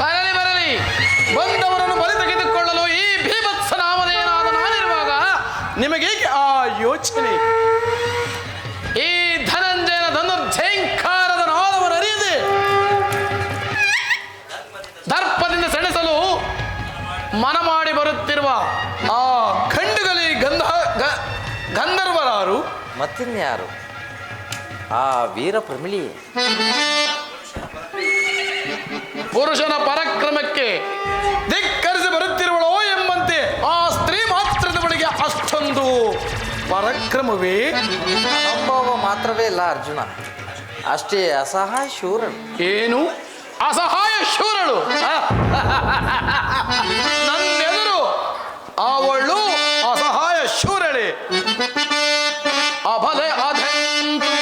ಬರಲಿ ಬರಲಿ, ಬಂದವರನ್ನು ಬಲಿ ತೆಗೆದುಕೊಳ್ಳಲು ಈ ಭೀಭತ್ಸ ನಾಮಧೇಯನಾದ ನಾನಿರುವಾಗ ನಿಮಗೇಕೆ ಆ ಯೋಚನೆ? ಈ ಧನಂಜಯನ ಧನುರ್ಝೇಂಕಾರದ ನಾದವನ್ನು ಅರಿಯದೆ ದರ್ಪದಿಂದ ಸೆಣಸಲು ಮನ ಮಾಡಿ ಬರುತ್ತಿರುವ ಆ ಖಂಡುಗಲಿ ಗಂಧರ್ವರಾರು? ಮತ್ತಿನ್ಯಾರು? ಆ ವೀರ ಪ್ರಮಿಳಿಯೇ. ಪುರುಷನ ಪರಾಕ್ರಮಕ್ಕೆ ಧಿಕ್ಕರಿಸಿ ಬರುತ್ತಿರುವಳೋ ಎಂಬಂತೆ ಆ ಸ್ತ್ರೀ ಮಾತ್ರದ ಬಳಿಗೆ ಅಷ್ಟೊಂದು ಪರಾಕ್ರಮವೇ? ಸಂಭವ ಮಾತ್ರವೇ ಇಲ್ಲ ಅರ್ಜುನ, ಅಷ್ಟೇ ಅಸಹಾಯ ಶೂರಳು. ಏನು ಅಸಹಾಯ ಶೂರಳು? ನನ್ನೆದುರು ಅವಳು ಅಸಹಾಯ ಶೂರಳೆ. ಅಬಲೆ ಅದೆಂತು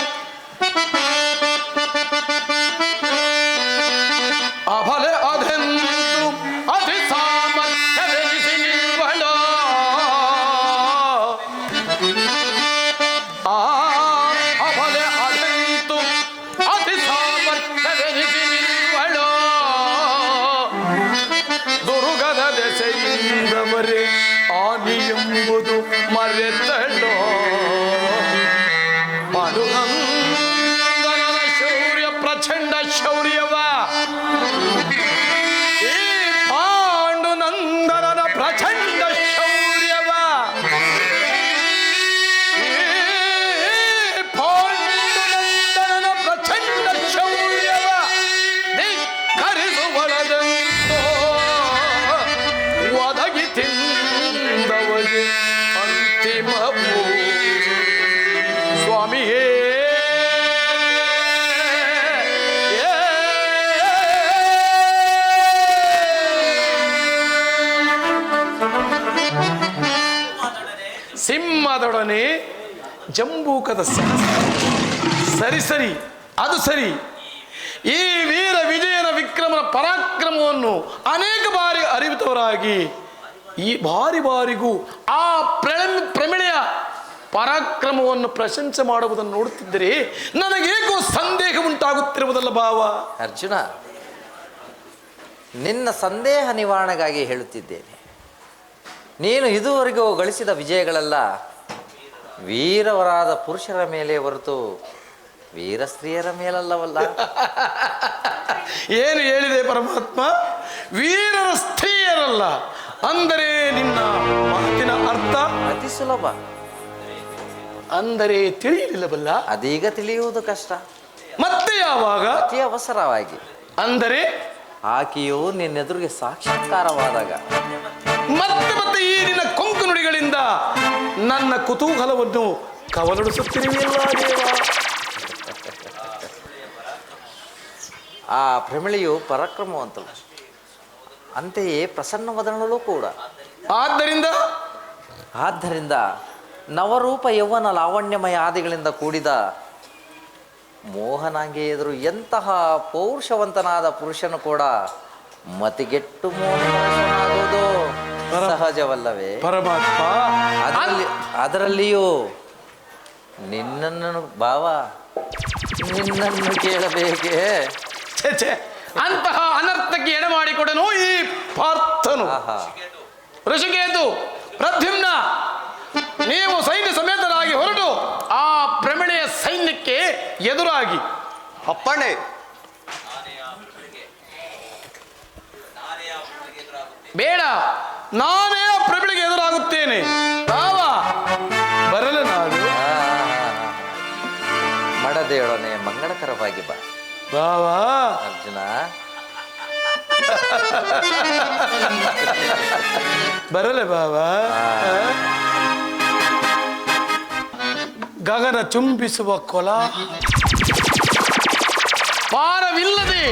ಅಬಲೆ ಅದೆಂತು ಅತಿ ಸಾಮರ್ಥ್ಯವೆನಿಸಿ ನಿಲ್ವಳು. ಅಬಲೆ ಅದೆಂತು ಅತಿ ಸಾಮರ್ಥ್ಯವೆನಿಸಿ ನಿಲ್ವಳು. ದುರ್ಗದ ದೆಸೆಯಿಂದವರೇ ಆನಿ ಎಂಬುದು ಮರೆತಳೋ. ಪಾಂಡುನಂದನನ ಶೌರ್ಯ ಪ್ರಚಂಡ ಶೌರ್ಯವ, ಈ ಪಾಂಡುನಂದನನ ಪ್ರಚಂಡ ಶೌರ್ಯವ, ಈ ಪಾಂಡುನಂದನನ ಪ್ರಚಂಡ ಶೌರ್ಯವ ಧಿಕ್ಕರಿಸುವಳದೆಂದೋ ಒದಗಿ ತಿಂದವಗೆ ಅಂತಿಮ ಚಲನೆ ಜಂಬೂಕದ ಸರಿ ಸರಿ, ಅದು ಸರಿ. ಈ ವೀರ ವಿಜಯನ ವಿಕ್ರಮನ ಪರಾಕ್ರಮವನ್ನು ಅನೇಕ ಬಾರಿ ಅರಿತವರಾಗಿ ಈ ಬಾರಿಗೂ ಆ ಪ್ರಮಿಳೆಯ ಪರಾಕ್ರಮವನ್ನು ಪ್ರಶಂಸೆ ಮಾಡುವುದನ್ನು ನೋಡುತ್ತಿದ್ದರೆ ನನಗೇಕೋ ಸಂದೇಹ ಉಂಟಾಗುತ್ತಿರುವುದಲ್ಲ ಭಾವ. ಅರ್ಜುನ, ನಿನ್ನ ಸಂದೇಹ ನಿವಾರಣೆಗಾಗಿ ಹೇಳುತ್ತಿದ್ದೇನೆ. ನೀನು ಇದುವರೆಗೂ ಗಳಿಸಿದ ವಿಜಯಗಳೆಲ್ಲ ವೀರವರಾದ ಪುರುಷರ ಮೇಲೆ ಹೊರತು ವೀರ ಸ್ತ್ರೀಯರ ಮೇಲಲ್ಲವಲ್ಲ. ಏನು ಹೇಳಿದೆ ಪರಮಾತ್ಮ? ವೀರರ ಸ್ತ್ರೀಯರಲ್ಲ ಅಂದರೆ ನಿನ್ನ ಮಾತಿನ ಅರ್ಥ ಅತಿ ಸುಲಭ. ಅಂದರೆ ತಿಳಿಯಲಿಲ್ಲವಲ್ಲ? ಅದೀಗ ತಿಳಿಯುವುದು ಕಷ್ಟ. ಮತ್ತೆ ಯಾವಾಗ? ಅತಿ ಅವಸರವಾಗಿ. ಅಂದರೆ ಆಕೆಯು ನಿನ್ನೆದುರಿಗೆ ಸಾಕ್ಷಾತ್ಕಾರವಾದಾಗ. ಮತ್ತೆ ಈ ನಿನ್ನ ಕೊಂಕು ನುಡಿಗಳಿಂದ ನನ್ನ ಕುತೂಹಲವನ್ನು ಕವಲೊಡಿಸುತ್ತಿರುವಿಲ್ಲ ದೇವ. ಆ ಪ್ರಮಿಳೆಯು ಪರಾಕ್ರಮವಂತಳು, ಅಂತೆಯೇ ಪ್ರಸನ್ನವದನಳು ಕೂಡ. ಆದ್ದರಿಂದ ನವರೂಪ ಯೌವನ ಲಾವಣ್ಯಮಯ ಆದಿಗಳಿಂದ ಕೂಡಿದ ಮೋಹನಾಂಗಿ ಎದುರು ಎಂತಹ ಪೌರುಷವಂತನಾದ ಪುರುಷನು ಕೂಡ ಮತಿಗೆಟ್ಟು ಮೋಹನಾಗುವುದು ಸಹಜವಲ್ಲವೇ ಪರಮಾತ್ಮ? ಅದರಲ್ಲಿಯೂ ನಿನ್ನನ್ನು ಭಾವ, ನಿನ್ನನ್ನು ಕೇಳಬೇಕೆ? ಅಂತಹ ಅನರ್ಥಕ್ಕೆ ಎಡೆ ಮಾಡಿಕೊಡನು ಈ ಪಾರ್ಥನು. ಋಷಿಕೇತು, ಪ್ರದ್ಯುಮ್ನ, ನೀವು ಸೈನ್ಯ ಸಮೇತರಾಗಿ ಹೊರಟು ಆ ಪ್ರಮಿಳೆಯ ಸೈನ್ಯಕ್ಕೆ ಎದುರಾಗಿ. ಅಪ್ಪಣೆ. ಬೇಡ, ನಾನೇ ಆ ಪ್ರಮಿಳೆಗೆ ಎದುರಾಗುತ್ತೇನೆ. ಭಾವ, ಬರಲು ನಾನು ಮಡದೇಳನೆ ಮಂಗಳಕರವಾಗಿ ಬಾ. ಭಾವ. ಅರ್ಜುನ, ಬರಲೆ ಭಾವ. ಗಗನ ಚುಂಬಿಸುವ ಕೊಲ ಪಾರವಿಲ್ಲದೆ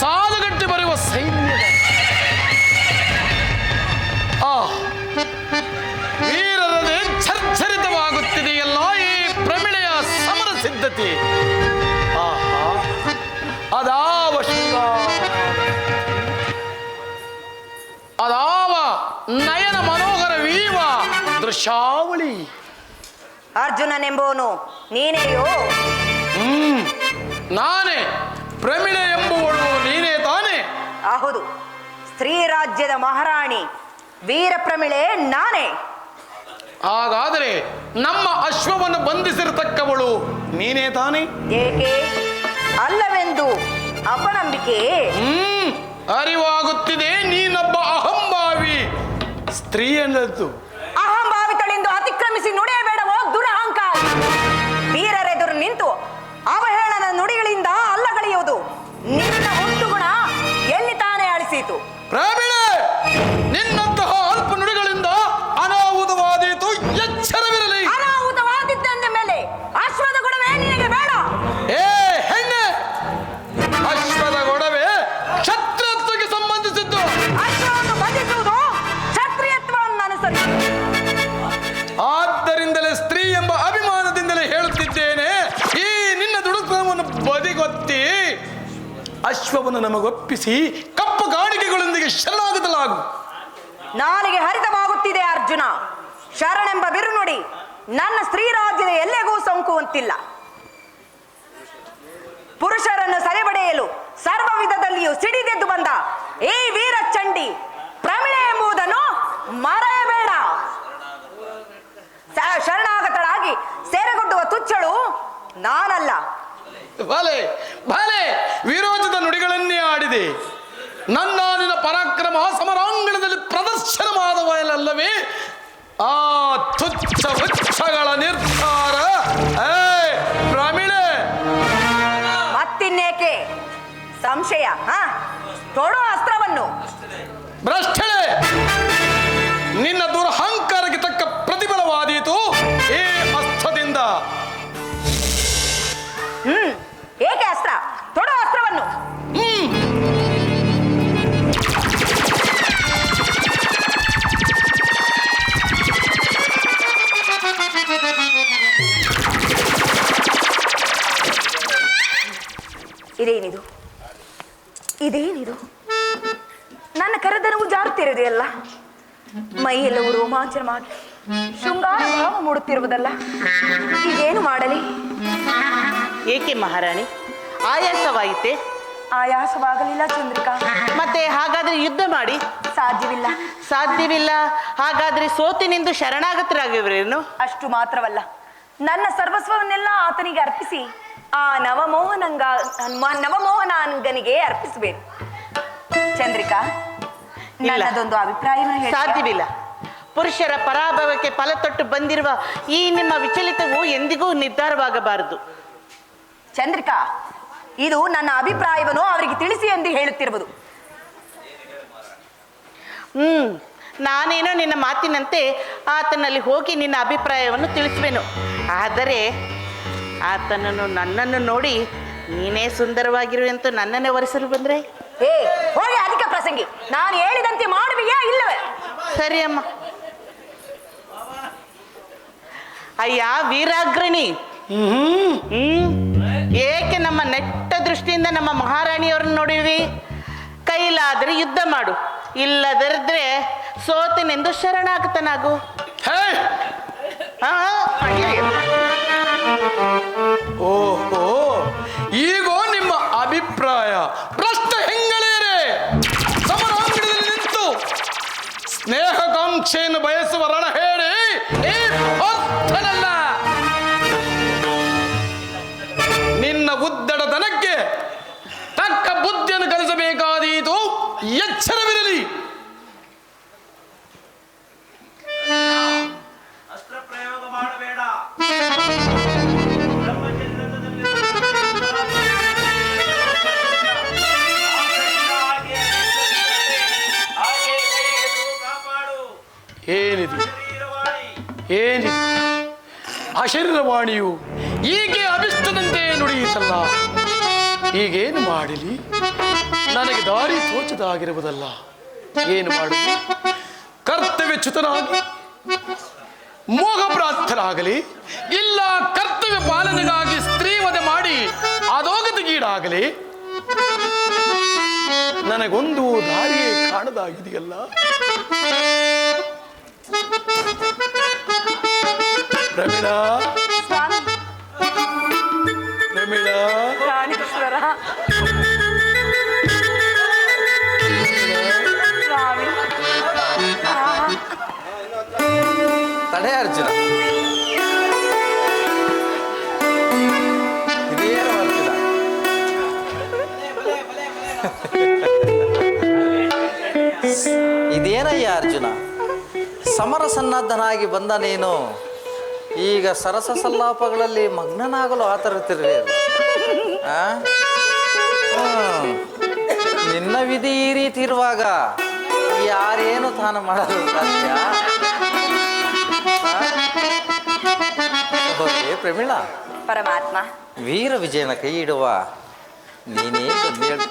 ಸಾಲುಗಟ್ಟಿ ಬರುವ ಸೈನ್ಯದ ವೀರರದೆ ಚರ್ಚರಿತವಾಗುತ್ತಿದೆಯಲ್ಲ ಈ ಪ್ರಮಿಳೆಯ ಸಮರ ಸಿದ್ಧತೆ. ಅದಾವ ಅದಾವ ನಯನ ಮನೋಹರ ವೀವ ದೃಶ್ಯಾವಳಿ. ಅರ್ಜುನನೆಂಬುವನು ನೀನೆಯೋ? ನಾನೇ. ಪ್ರಮಿಳೆ ಎಂಬುವಳು ನೀನೇ ತಾನೇ? ಹೌದು, ಸ್ತ್ರೀ ರಾಜ್ಯದ ಮಹಾರಾಣಿ ವೀರ ಪ್ರಮಿಳೆ ನಾನೇ. ಹಾಗಾದರೆ ನಮ್ಮ ಅಶ್ವವನ್ನು ಬಂಧಿಸಿರತಕ್ಕವಳು ನೀನೇ ತಾನೇ? ಏಕೆ ಅಲ್ಲವೆಂದು ಅಪನಂಬಿಕೆ? ಅರಿವಾಗುತ್ತಿದೆ, ನೀನೊಬ್ಬ ಅಹಂಭಾವಿ ಸ್ತ್ರೀ ಎನ್ನದ್ದು. ಅಹಂಭಾವಿತಳೆಂದು ಅತಿಕ್ರಮಿಸಿ ನುಡಿಯಬೇಡವೋ ದುರಹಂಕಾರ. ವೀರರೆದುರು ನಿಂತು ಅವಹೇಳನ ನುಡಿಗಳಿಂದ ಅಲ್ಲಗಳೆಯುವುದು ನಿನ್ನ ಹುಟ್ಟು ಗುಣ ಎಲ್ಲಿ ತಾನೇ ಅಳಿಸಿತು? ಪ್ರಮಿಳೆ, ನಿನ್ನಂತಹ ಅಲ್ಪ ನುಡಿಗಳಿಂದ ಅನಾಹುತವಾದೀತು, ಎಚ್ಚರವಿರಲಿ. ಅನಾಹುತವಾದಿದ್ದಂದ ಮೇಲೆ ಅಶ್ವದ ಗುಣವೇ ನಿನಗೆ ಬೇಡ. ಏ ಹೆಣ್ಣೆ, ಅಶ್ವದ ಗೊಡವೆ ಕ್ಷತ್ರಿಯತ್ವಕ್ಕೆ ಸಂಬಂಧಿಸಿದ್ದು. ಅಶ್ವವನ್ನು ಬಂಧಿಸುವುದು ಕ್ಷತ್ರಿಯತ್ವವನ್ನು ಅನುಸರಿಸಿ. ಆದ್ದರಿಂದಲೇ ಸ್ತ್ರೀ ಎಂಬ ಅಭಿಮಾನದಿಂದಲೇ ಹೇಳುತ್ತಿದ್ದೇನೆ, ಈ ನಿನ್ನ ದುಡುತನವನ್ನು ಬದಿಗೊತ್ತಿ ಅಶ್ವವನ್ನು ನಮಗೊಪ್ಪಿಸಿ ಕಪ್ಪು ಕಾಣಿಕೆಗಳೊಂದಿಗೆ ಶರಣಾಗತಲಾಗು. ನನಗೆ ಹರಿತವಾಗುತ್ತಿದೆ ಅರ್ಜುನ. ಶರಣೆಂಬ ಬಿರುನುಡಿ ನನ್ನ ಸ್ತ್ರೀ ರಾಜ್ಯದ ಎಲ್ಲೆಗೂ ಸೋಂಕುವಂತಿಲ್ಲ. ಪುರುಷರನ್ನು ಸೆರೆಬಡೆಯಲು ಸರ್ವ ವಿಧದಲ್ಲಿಯೂ ಸಿಡಿದೆದ್ದು ಬಂದ ಈ ವೀರ ಚಂಡಿ ಪ್ರಮಿಳೆ ಎಂಬುದನ್ನು ಮರೆಯಬೇಡ. ಶರಣಾಗತಳಾಗಿ ಸೇರೆಗೊಡ್ಡುವ ತುಚ್ಚಳು ನಾನಲ್ಲ. ಭಲೆ ಭಲೆ, ವಿರೋಧದ ನುಡಿಗಳನ್ನೇ ಆಡಿದೆ. ನನ್ನ ನಿನ್ನ ಪರಾಕ್ರಮ ಸಮರಾಂಗಣದಲ್ಲಿ ಪ್ರದರ್ಶನವಾದವಲ್ಲವೇ ಆ ತುಚ್ಛ ವೃಕ್ಷಗಳ ನಿರ್ಧಾರ. ಪ್ರಮಿಳೆ, ಮತ್ತಿನ್ನೇಕೆ ಸಂಶಯ? ತೊಡು ಅಸ್ತ್ರವನ್ನು. ಭ್ರಷ್ಟಳೆ, ನಿನ್ನ ದುರಹಂಕಾರಕ್ಕೆ ತಕ್ಕ ಪ್ರತಿಫಲವಾದೀತು ಈ ಅಸ್ತ್ರದಿಂದ. ಏಕೆ ಅಸ್ತ್ರ? ತೊಡು ಅಸ್ತ್ರವನ್ನು. ಇದೇನಿದು ಇದೇನಿದು ನನ್ನ ಕರದನವು ಜಾರುತ್ತಿರುವುದಲ್ಲ, ಮೈಯೆಲ್ಲವೂ ರೋಮಾಂಚನವಾಗಿ ಶೃಂಗಾರ ಭಾವ ಮೂಡುತ್ತಿರುವುದಲ್ಲ. ಈಗೇನು ಮಾಡಲಿ? ಏಕೆ ಮಹಾರಾಣಿ, ಆಯಾಸವಾಯಿತೆ? ಆಯಾಸವಾಗಲಿಲ್ಲ ಚಂದ್ರಿಕಾ. ಮತ್ತೆ ಹಾಗಾದ್ರೆ ಯುದ್ಧ ಮಾಡಿ? ಸಾಧ್ಯವಿಲ್ಲ. ಸಾಧ್ಯವಿಲ್ಲ? ಹಾಗಾದ್ರೆ ಸೋತಿನಿಂದು ಶರಣಾಗತರಾಗಿವರೇನು? ಅಷ್ಟು ಮಾತ್ರವಲ್ಲ, ನನ್ನ ಸರ್ವಸ್ವವನ್ನೆಲ್ಲ ಆತನಿಗೆ ಅರ್ಪಿಸಿ ಆ ನವಮೋಹನಾಂಗನಿಗೆ ಅರ್ಪಿಸಬೇಕು. ಚಂದ್ರಿಕಾ, ನನ್ನದೊಂದು ಅಭಿಪ್ರಾಯವನ್ನು ಹೇಳಿ. ಸಾಧ್ಯವಿಲ್ಲ. ಪುರುಷರ ಪರಾಭವಕ್ಕೆ ಫಲ ತೊಟ್ಟು ಬಂದಿರುವ ಈ ನಿಮ್ಮ ವಿಚಲಿತವು ಎಂದಿಗೂ ನಿರ್ಧಾರವಾಗಬಾರದು. ಚಂದ್ರಿಕಾ, ಇದು ನನ್ನ ಅಭಿಪ್ರಾಯವನ್ನು ಅವರಿಗೆ ತಿಳಿಸಿ ಎಂದು ಹೇಳುತ್ತಿರುವುದು. ನಾನೇನೋ ನಿನ್ನ ಮಾತಿನಂತೆ ಆತನಲ್ಲಿ ಹೋಗಿ ನಿನ್ನ ಅಭಿಪ್ರಾಯವನ್ನು ತಿಳಿಸುವೆನು. ಆದರೆ ಆತನನ್ನು ನನ್ನನ್ನು ನೋಡಿ ನೀನೇ ಸುಂದರವಾಗಿರುವಂತ ನನ್ನನ್ನೇ ಒರೆಸಲು ಬಂದ್ರೆ? ಹೋಗಿ ಅಧಿಕ ಪ್ರಸಂಗಿ, ನಾನು ಹೇಳಿದಂತೆ ಮಾಡುವೆಯಾ ಇಲ್ಲವೇ? ಸರಿ ಅಮ್ಮ. ಅಯ್ಯ ವೀರಾಗ್ರಣಿ, ಏಕೆ ನಮ್ಮ ನೆಟ್ಟ ದೃಷ್ಟಿಯಿಂದ ನಮ್ಮ ಮಹಾರಾಣಿಯವರನ್ನು ನೋಡಿವಿ? ಕೈಲಾದರೆ ಯುದ್ಧ ಮಾಡು, ಇಲ್ಲದಿದ್ರೆ ಸೋತಿನೆಂದು ಶರಣಾಗತನಾಗು. ಓಹೋ, ಈಗೋ ನಿಮ್ಮ ಅಭಿಪ್ರಾಯ. ಪ್ರಶ್ನೆ ಹೆಂಗಳೇರೆ ಸಮರಾಂಗಣದಲ್ಲಿ ನಿಂತು ಸ್ನೇಹಕಾಂಕ್ಷೆಯನ್ನು ಬಯಸುವ ರಣ ಹೇಳಿ ಈ ಭಕ್ತನಲ್ಲ. ನಿನ್ನ ಉದ್ದಡತನಕ್ಕೆ ತಕ್ಕ ಬುದ್ಧಿಯನ್ನು ಕಲಿಸಬೇಕಾದೀತು. ಎಚ್ಚರವಿರಲಿ. ಏನಿದು ಏನಿದು ಅಶರೀರವಾಣಿಯು ಹೀಗೆ ಅಭಿಷ್ಟದಂತೆ ನುಡಿಯಿತಲ್ಲ. ಈಗೇನು ಮಾಡಲಿ? ನನಗೆ ದಾರಿ ತೋಚದಾಗಿರುವುದಲ್ಲ. ಏನು ಮಾಡುವುದು? ಕರ್ತವ್ಯಚ್ಯುತನಾಗಿ ಮೋಹಭ್ರಾಂತರಾಗಲಿ, ಇಲ್ಲ ಕರ್ತವ್ಯ ಪಾಲನೆಗಾಗಿ ಸ್ತ್ರೀವಧೆ ಮಾಡಿ ಅಧೋಗತಿಗೀಡಾಗಲಿ, ನನಗೊಂದು ದಾರಿಯೇ ಕಾಣದಾಗಿದೆಯಲ್ಲ. ಪ್ರಮೀಳಾ, ಪ್ರಮೀಳಾ, ಪ್ರಾಣೇಶ್ವರ, ತಡೆ ಅರ್ಜುನ, ಇದೇನು ಅರ್ಜುನ? ಇದೇನಯ್ಯ ಅರ್ಜುನ, ಸಮರ ಸನ್ನದ್ಧನಾಗಿ ಬಂದ ನೀನು ಈಗ ಸರಸ ಸಲ್ಲಾಪಗಳಲ್ಲಿ ಮಗ್ನನಾಗಲು ಆತರುತ್ತಿರುವೆ. ನಿನ್ನ ವಿಧಿ ಈ ರೀತಿ ಇರುವಾಗ ಯಾರೇನು ತಾನು ಮಾಡಲು ಸಾಧ್ಯ? ಪ್ರಮೀಳಾ, ಪರಮಾತ್ಮ, ವೀರ ವಿಜಯನ ಕೈ ಇಡುವ ನೀನೇ ಧನ್ಯಳು.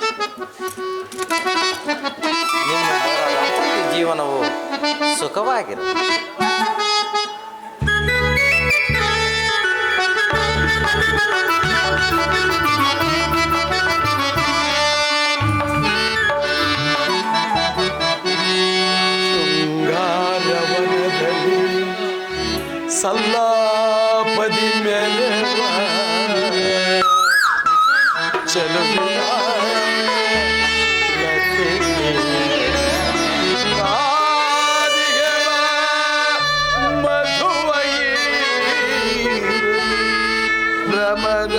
ನಿಮ್ಮ ದಾಂಪತ್ಯ ಜೀವನವು ಸುಖವಾಗಿರು. ಶೃಂಗಾರವನದಲ್ಲಿ ಸಲ್ಲಾಪದಿ ಮೇಲೆ ಚಲುವಿನ ಮಧುವೈ ರಮದ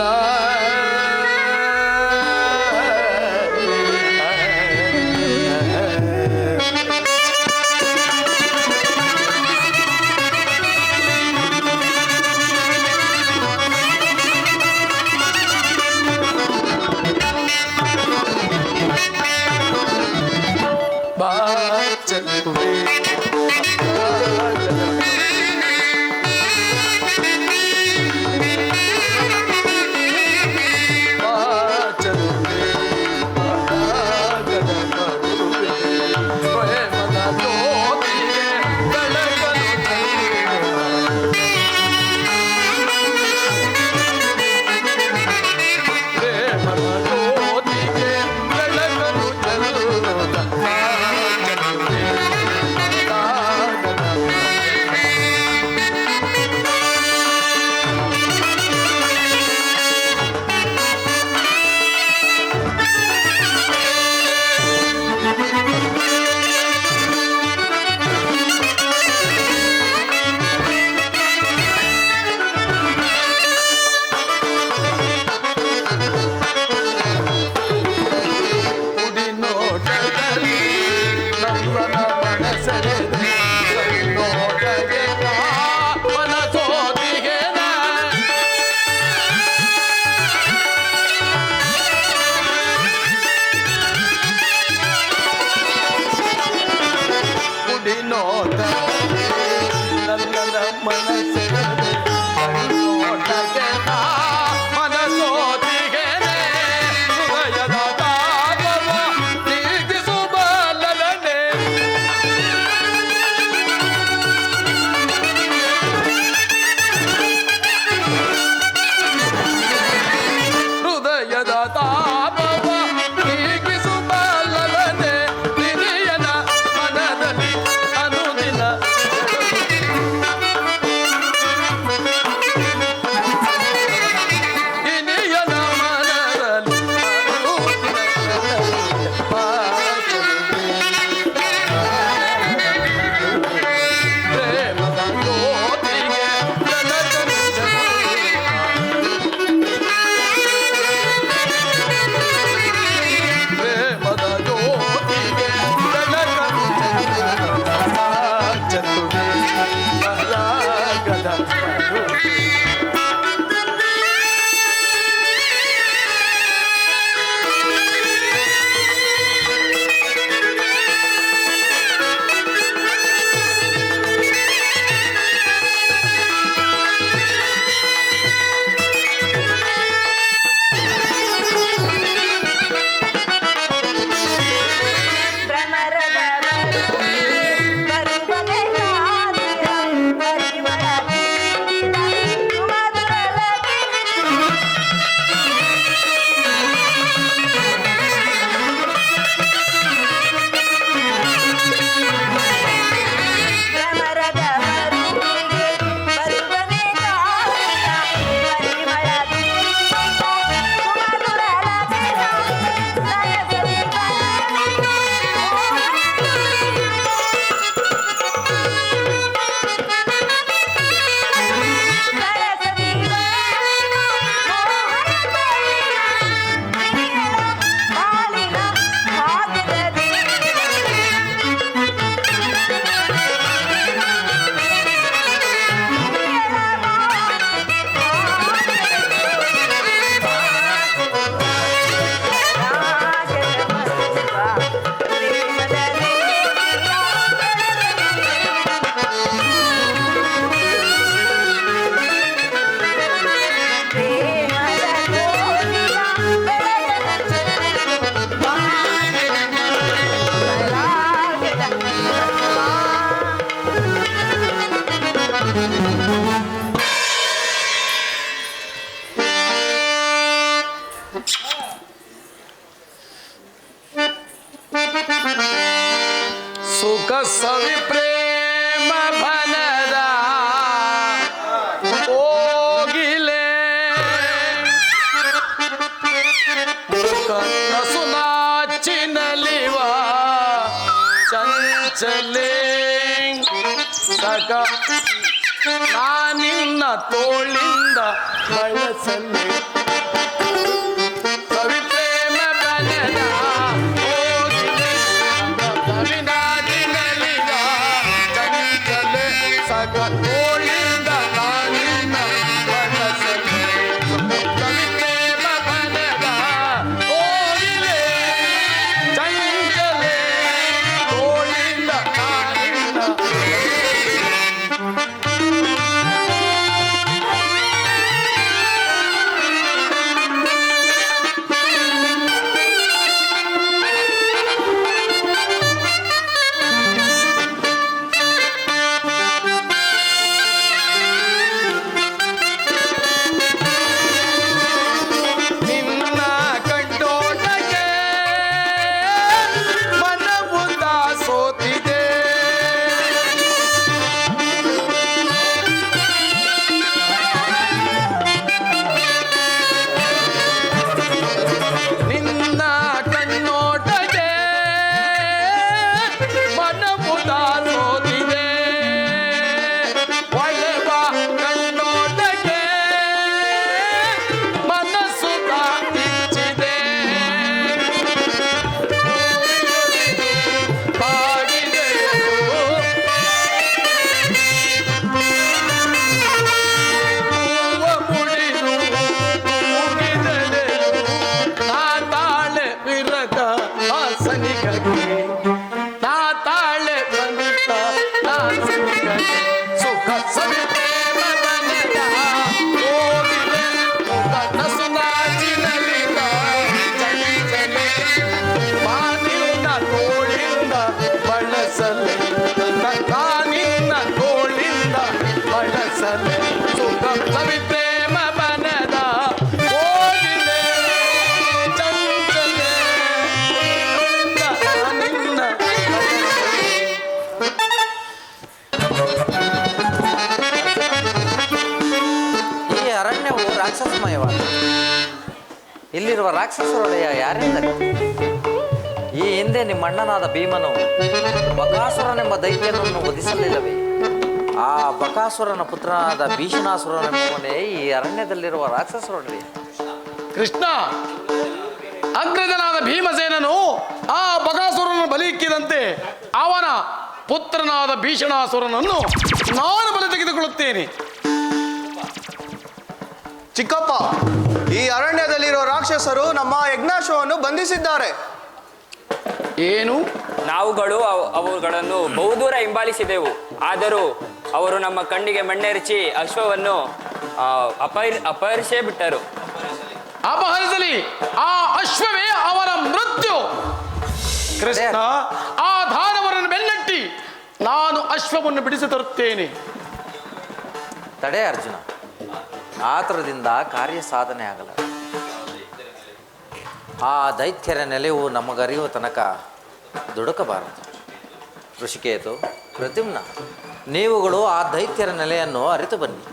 ಸವಿ ಪ್ರೇಮ ಭನದ ಹೋಗಿಲೆ ಸುನಾಚಿನಲಿವ ಚಂಚಲೆ ಸಕ ನಾನಿನ್ನ ತೋಳಿಂದ ಬಳಸಲೆ ಸವಿ ಪ್ರೇಮ ಬನದ ಹೋಗಿಲೆ ಸವಿನಾಚಿನಲಿವ ಚಂಚಲೆ ಸಕ ತೋಳಿಂದ ನಾನಿನ್ನ ಬಳಸಲೆ ಸವಿ ಪ್ರೇಮ ಬನದ ಹೋಗಿಲೆ ಚಂಚಲೆ ತೋಳಿಂದ ನಾನಿನ್ನ ನಿನ್ನ ಕಂಡೋಟಕ್ಕೆ ಮನವು ಸೋತಿದೆ ನಿನ್ನ ಕಣ್ಣೋಟಕ್ಕೆ ಮನವು ಸೋತಿದೆ ಒಳವ ಕಣ್ಣೋಟಕ್ಕೆ ಮನಸ್ಸು ತಾಗಿಸಿದೆ ಬಾಗಿದೆಯೋ ಹೂವ ಮುಡಿದು ತೂಗಿದೆಯೋ ನಾ ತಾಳೆ ವಿರಕ ಆಸನಿಗೆ ನಾ ತಾಳೆ ಬಂತ ನಾಸನಿಗೆ ಸುಖ ಸವಿ ಪ್ರೇಮ ಬನದ ಹೋಗಿಲೆ ನಸುನಾಚಿನಲಿನ ಚಂಚಲೆ ಮಾನಿನ ತೋಳಿಂದ ಬಳಸಲೆ ಕಾನಿನ ತೋಳಿಂದ ಬಳಸಲೆ ಸುಖ ಸವಿ ಪ್ರೇಮ ಬನದ ಹೋಗಿಲೆ ಚಂಚಲೆ ನಿನ್ನ ಈ ಅರಣ್ಯವು ರಾಕ್ಷಸಮಯವಾದ ಇಲ್ಲಿರುವ ರಾಕ್ಷಸರೊಡೆಯ ಯಾರೆಂದರೆ ಈ ಹಿಂದೆ ನಿಮ್ಮ ಅಣ್ಣನಾದ ಭೀಮನು ಬಕಾಸುರನೆಂಬ ದೈತ್ಯನನ್ನು ವಧಿಸಲಿಲ್ಲವೇ? ಆ ಬಕಾಸುರನ ಪುತ್ರನಾದ ಭೀಷಣಾಸುರನೆಂಬವನೇ ಈ ಅರಣ್ಯದಲ್ಲಿರುವ ರಾಕ್ಷಸರೊಡೆಯ. ಕೃಷ್ಣ, ಅಗ್ರಜನಾದ ಭೀಮಸೇನನು ಆ ಬಕಾಸುರನ ಬಲಿ ಇಕ್ಕಿದಂತೆ ಅವನ ಪುತ್ರನಾದ ಭೀಷಣಾಸುರನನ್ನು ನಾನು ಬಲಿ ತೆಗೆದುಕೊಳ್ಳುತ್ತೇನೆ. ಚಿಕ್ಕಪ್ಪ, ಈ ಅರಣ್ಯದಲ್ಲಿರೋ ರಾಕ್ಷಸರು ನಮ್ಮ ಯಜ್ಞಾಶ್ವವನ್ನು ಬಂಧಿಸಿದ್ದಾರೆ. ಏನು? ನಾವುಗಳು ಅವುಗಳನ್ನು ಬಹುದೂರ ಹಿಂಬಾಲಿಸಿದೆವು. ಆದರೂ ಅವರು ನಮ್ಮ ಕಣ್ಣಿಗೆ ಮಣ್ಣೆರಚಿ ಅಶ್ವವನ್ನು ಅಪಹರಿಸೇ ಬಿಟ್ಟರು. ಅಪಹರಿಸಲಿ, ಆ ಅಶ್ವವೇ ಅವರ ಮೃತ್ಯು. ಕೃಷ್ಣ, ಆ ದಾನವರನ್ನು ಬೆನ್ನಟ್ಟಿ ನಾನು ಅಶ್ವವನ್ನು ಬಿಡಿಸಿ ತರುತ್ತೇನೆ. ತಡೆ ಅರ್ಜುನ, ಆತುರದಿಂದ ಕಾರ್ಯ ಸಾಧನೆ ಆಗಲ್ಲ. ಆ ದೈತ್ಯರ ನೆಲೆಯು ನಮಗರಿಯುವ ತನಕ ದುಡುಕಬಾರದು. ಋಷಿಕೇತು, ಪ್ರದ್ಯುಮ್ನ, ನೀವುಗಳು ಆ ದೈತ್ಯರ ನೆಲೆಯನ್ನು ಅರಿತು ಬನ್ನಿ.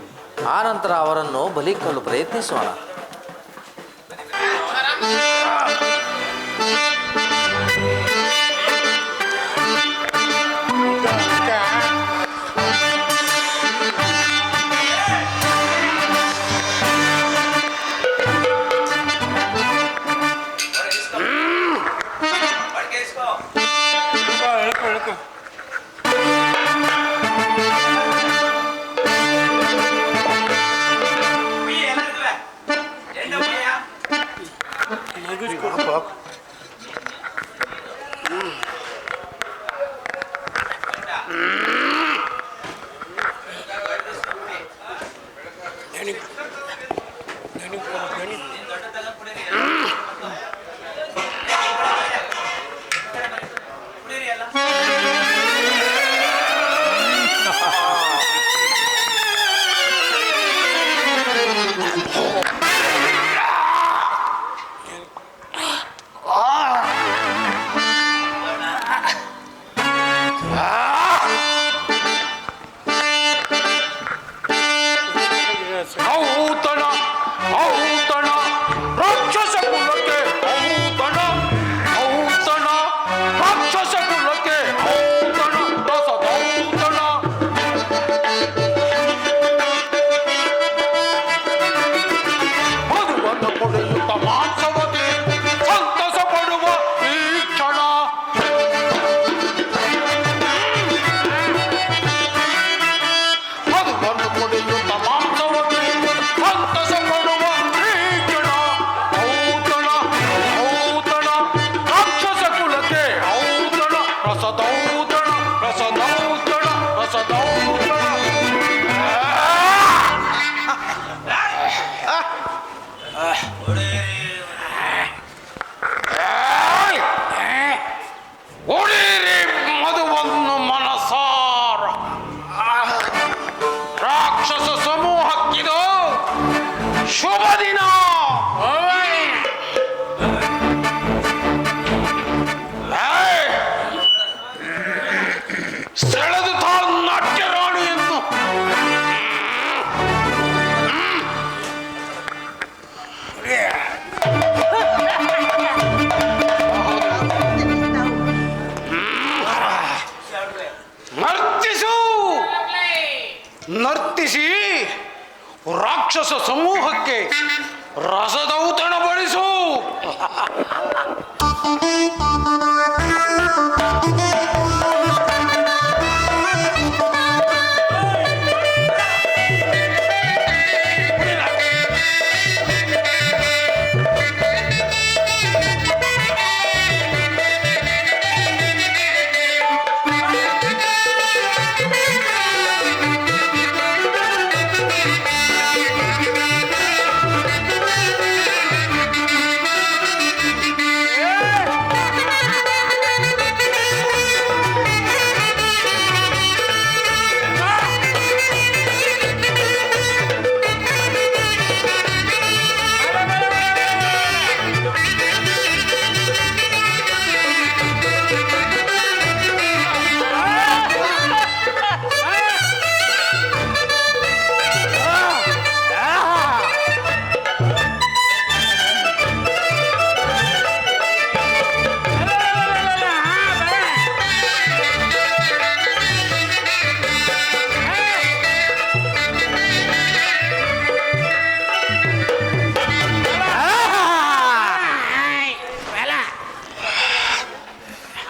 ಆನಂತರ ಅವರನ್ನು ಬಲಿಕೊಳ್ಳಲು ಪ್ರಯತ್ನಿಸೋಣ. ಆ ಶುಭ ದಿನ. ಸೆಳೆದು ತಾ ನಾಟ್ಯ ರಾಣಿಯನ್ನು ನರ್ತಿಸು, ನರ್ತಿಸಿ ರಾಕ್ಷಸ ಸಮೂಹಕ್ಕೆ ರಸದೌತಣ ಬಳಿಸು.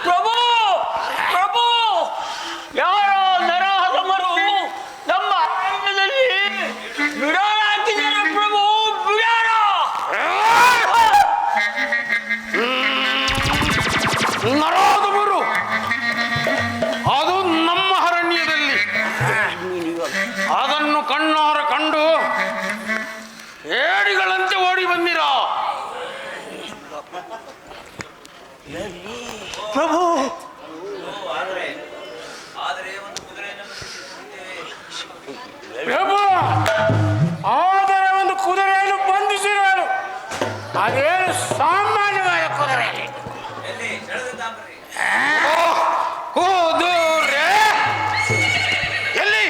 ಪ್ರಭು, ಪ್ರಭು, ಯಾರೋ ನರಹತಮರು ನಮ್ಮ ಅರಣ್ಯದಲ್ಲಿ ಬಿಡಾರ ಹಾಕಿದ್ದಾರೆ ಪ್ರಭು, ಬಿಡಾರ. ನರಾದವರು ಅದು ನಮ್ಮ ಅರಣ್ಯದಲ್ಲಿ. ಅದನ್ನು ಕಣ್ಣಾರ ಕಂಡು ಏಡಿಗಳಂತೆ ಓಡಿ ಬಂದಿರ ಪ್ರಭು, ಪ್ರಭು. ಆದರೆ ಒಂದು ಕುದುರೆಯನ್ನು ಬಂಧಿಸಿರುವರು. ಅದೇನು ಸಾಮಾನ್ಯವಾದ ಕುದುರೆ. ಕುದುರೆ ಎಲ್ಲಿ?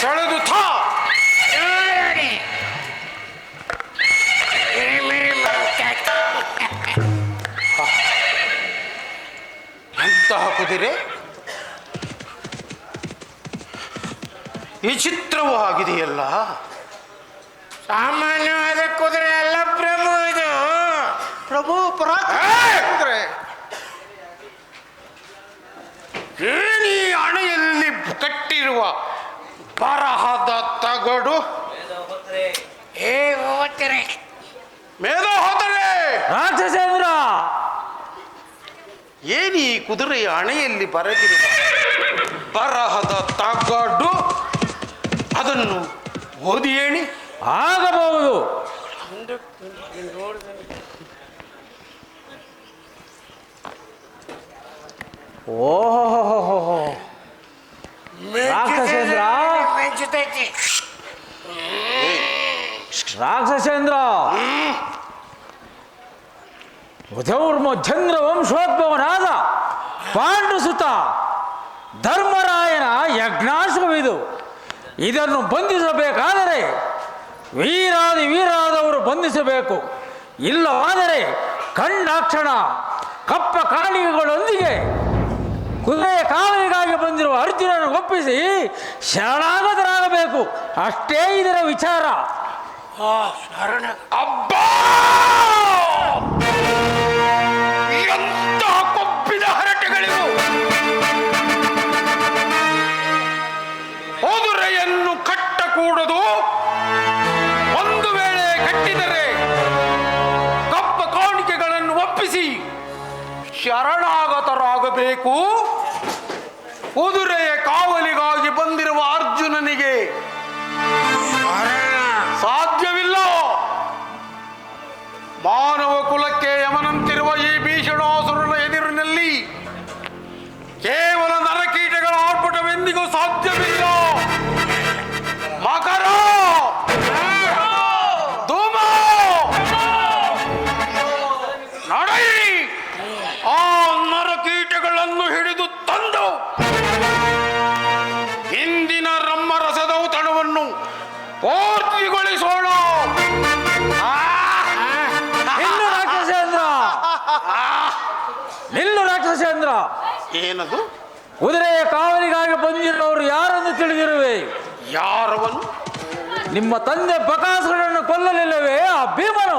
ಸೆಳೆದು ಥಾ. ಎಂತಹ ಕುದುರೆ? ವಿಚಿತ್ರವೂ ಆಗಿದೆಯಲ್ಲ. ಸಾಮಾನ್ಯವಾದ ಕುದುರೆ ಅಲ್ಲ ಪ್ರಭು ಇದು. ಪ್ರಭು ಕುದುರೆ ಏನಿ ಅಣೆಯಲ್ಲಿ ಕಟ್ಟಿರುವ ಬರಹದ ತಗಡು ಹೋಗ್ತಾರೆ ಮೇದ ಹೋದರೆ ರಾಕ್ಷಸೇಂದ್ರ, ಏನಿ ಕುದುರೆಯ ಅಣೆಯಲ್ಲಿ ಬರೆದಿರುವ ಬರಹದ ತಗಡು, ಅದನ್ನು ಓದಿ ಹೇಳಿ. ಆಗಬಹುದು. ಓಹೋ, ರಾಕ್ಷಸೇಂದ್ರ, ಮೆಚ್ಚುತ್ತೈತಿ. ರಾಕ್ಷಸೇಂದ್ರ, ಉದೌರ್ಮಚಂದ್ರ ವಂಶೋದ್ಭವನಾದ ಪಾಂಡುಸುತ ಧರ್ಮರಾಯನ ಯಜ್ಞಾಶ್ವವಿದು. ಇದನ್ನು ಬಂಧಿಸಬೇಕಾದರೆ ವೀರಾದಿ ವೀರಾದವರು ಬಂಧಿಸಬೇಕು. ಇಲ್ಲವಾದರೆ ಕಂಡಾಕ್ಷಣ ಕಪ್ಪ ಕಾಣಿಕೆಗಳೊಂದಿಗೆ ಕುದುರೆಯ ಕಾವಲಿಗಾಗಿ ಬಂದಿರುವ ಅರ್ಜುನನ್ನು ಒಪ್ಪಿಸಿ ಶರಣಾಗತರಾಗಬೇಕು. ಅಷ್ಟೇ ಇದರ ವಿಚಾರ. ಅಬ್ಬಾ! ಎಂತಹ ಕೊಬ್ಬಿದ ಹರಟೆಗಳಿವು! ಕುದುರೆಯನ್ನು ಕಟ್ಟಕೂಡದು. ಒಂದು ವೇಳೆ ಕಟ್ಟಿದರೆ ಕಪ್ಪ ಕಾಣಿಕೆಗಳನ್ನು ಒಪ್ಪಿಸಿ ಶರಣಾಗತರಾಗಬೇಕು. ಕುದುರೆಯ ಕಾವಲಿಗಾಗಿ ಬಂದಿರುವ ಅರ್ಜುನನಿಗೆ ಸಾಧ್ಯವಿಲ್ಲ. ಮಾನವ ಕುಲಕ್ಕೆ ಯಮನಂತಿರುವ ಈ ಭೀಷಣಾಸುರನ ಎದುರಿನಲ್ಲಿ ಕೇವಲ ನರಕೀಟಗಳ ಆರ್ಭಟವೆಂದಿಗೂ ಸಾಧ್ಯವಿಲ್ಲ. ಮಕರ ಏನದು? ಕುದುರೆಯ ಕಾವಲಿಗಾಗಿ ಬಂದಿರೋರು ಯಾರನ್ನು ತಿಳಿದಿರುವೆ? ಯಾರವನು? ನಿಮ್ಮ ತಂದೆ ಬಕಾಸುರನನ್ನು ಕೊಲ್ಲಲಿಲ್ಲವೇ ಆ ಭೀಮನು?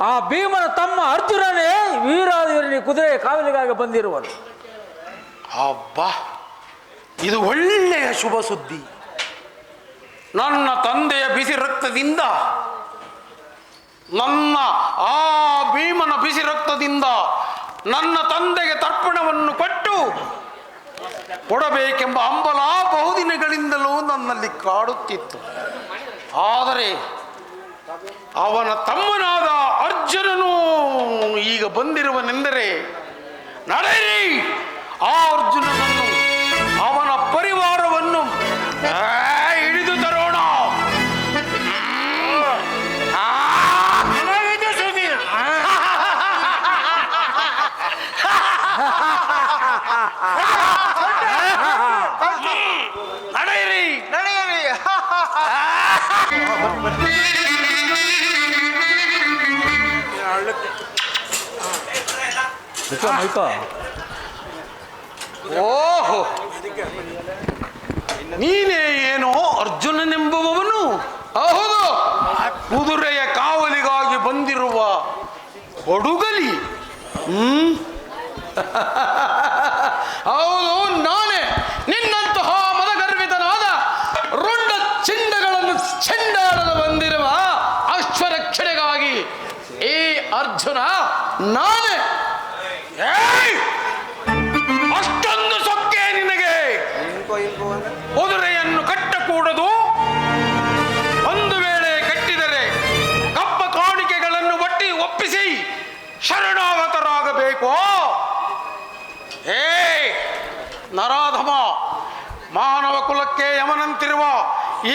ಆ ಭೀಮನ ತಮ್ಮ ಅರ್ಜುನನೇ ವೀರಾದಿವರನಿ ಕುದುರೆಯ ಕಾವಲಿಗಾಗಿ ಬಂದಿರುವನು. ಅಬ್ಬಾ, ಇದು ಒಳ್ಳೆಯ ಶುಭ ಸುದ್ದಿ. ನನ್ನ ತಂದೆಯ ಬಿಸಿ ರಕ್ತದಿಂದ, ನನ್ನ ಆ ಭೀಮನ ಬಿಸಿ ರಕ್ತದಿಂದ ನನ್ನ ತಂದೆಗೆ ತರ್ಪಣವನ್ನು ಕೊಟ್ಟು ಕೊಡಬೇಕೆಂಬ ಹಂಬಲ ಬಹುದಿನಗಳಿಂದಲೂ ನನ್ನಲ್ಲಿ ಕಾಡುತ್ತಿತ್ತು. ಆದರೆ ಅವನ ತಮ್ಮನಾದ ಅರ್ಜುನನು ಈಗ ಬಂದಿರುವನೆಂದರೆ, ನಡೆಯಿರಿ ಆ ಅರ್ಜುನನನ್ನು, ಅವನ ಪರಿವಾರವನ್ನು ಹಿಡಿದು ತರೋಣ. ನಡೆಯಿರಿ ನಡೆಯಿರಿ. ಓಹೋ, ನೀನೇ ಏನೋ ಅರ್ಜುನನೆಂಬುವವನು? ಹೌದು, ಕುದುರೆಯ ಕಾವಲಿಗಾಗಿ ಬಂದಿರುವ ಕೊಡುಗಲಿ. ಹೌದು, ನಾನೇ ನಿನ್ನಂತಹ ಮದಗರ್ವಿತನಾದ ರುಂಡ ಚಿಂಡಗಳನ್ನು ಚೆಂಡಾಡಲು ಬಂದಿರುವ ಅಶ್ವರಕ್ಷಣೆಗಾಗಿ ಈ ಅರ್ಜುನ ನಾನೇ. ಅಷ್ಟೊಂದು ಸೊಕ್ಕೆ ನಿನಗೆ? ಕುದುರೆಯನ್ನು ಕಟ್ಟಕೂಡದು, ಒಂದು ವೇಳೆ ಕಟ್ಟಿದರೆ ಕಪ್ಪ ಕಾಣಿಕೆಗಳನ್ನು ಒಪ್ಪಿಸಿ ಶರಣಾಗತರಾಗಬೇಕು. ನರಾಧಮ, ಮಾನವ ಕುಲಕ್ಕೆ ಯಮನಂತಿರುವ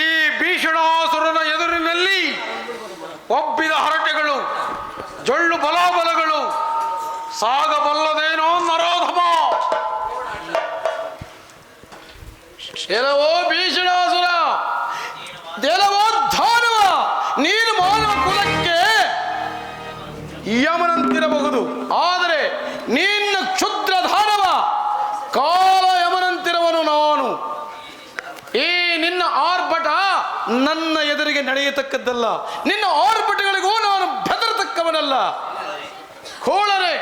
ಈ ಭೀಷಣಾಸುರನ ಎದುರಿನಲ್ಲಿ ಒಬ್ಬಿದ ಹರಟೆಗಳು, ಜೊಳ್ಳು ಬಲಾಬಲಗಳು ಸಾಗಬಲ್ಲದೇನೋ ನರಾಧಮ? ಎಲ್ಲವೋ ಭೀಷಣಾಸುರ, ಎಲ್ಲವೋ ದಾನವ, ನೀನು ಮಾನವ ಕುಲಕ್ಕೆ ಯಮನಂತಿರಬಹುದು, ಆದರೆ ನಿನ್ನ ಕ್ಷುದ್ರ ದಾನವ ಕಾಲ ಯಮನಂತಿರುವನು ನಾನು. ಈ ನಿನ್ನ ಆರ್ಭಟ ನನ್ನ ಎದುರಿಗೆ ನಡೆಯತಕ್ಕದ್ದಲ್ಲ, ನಿನ್ನ ಆರ್ಭಟಗಳಿಗೂ ನಾನು ಬೆದರತಕ್ಕವನಲ್ಲ. ಕೋಳನೆ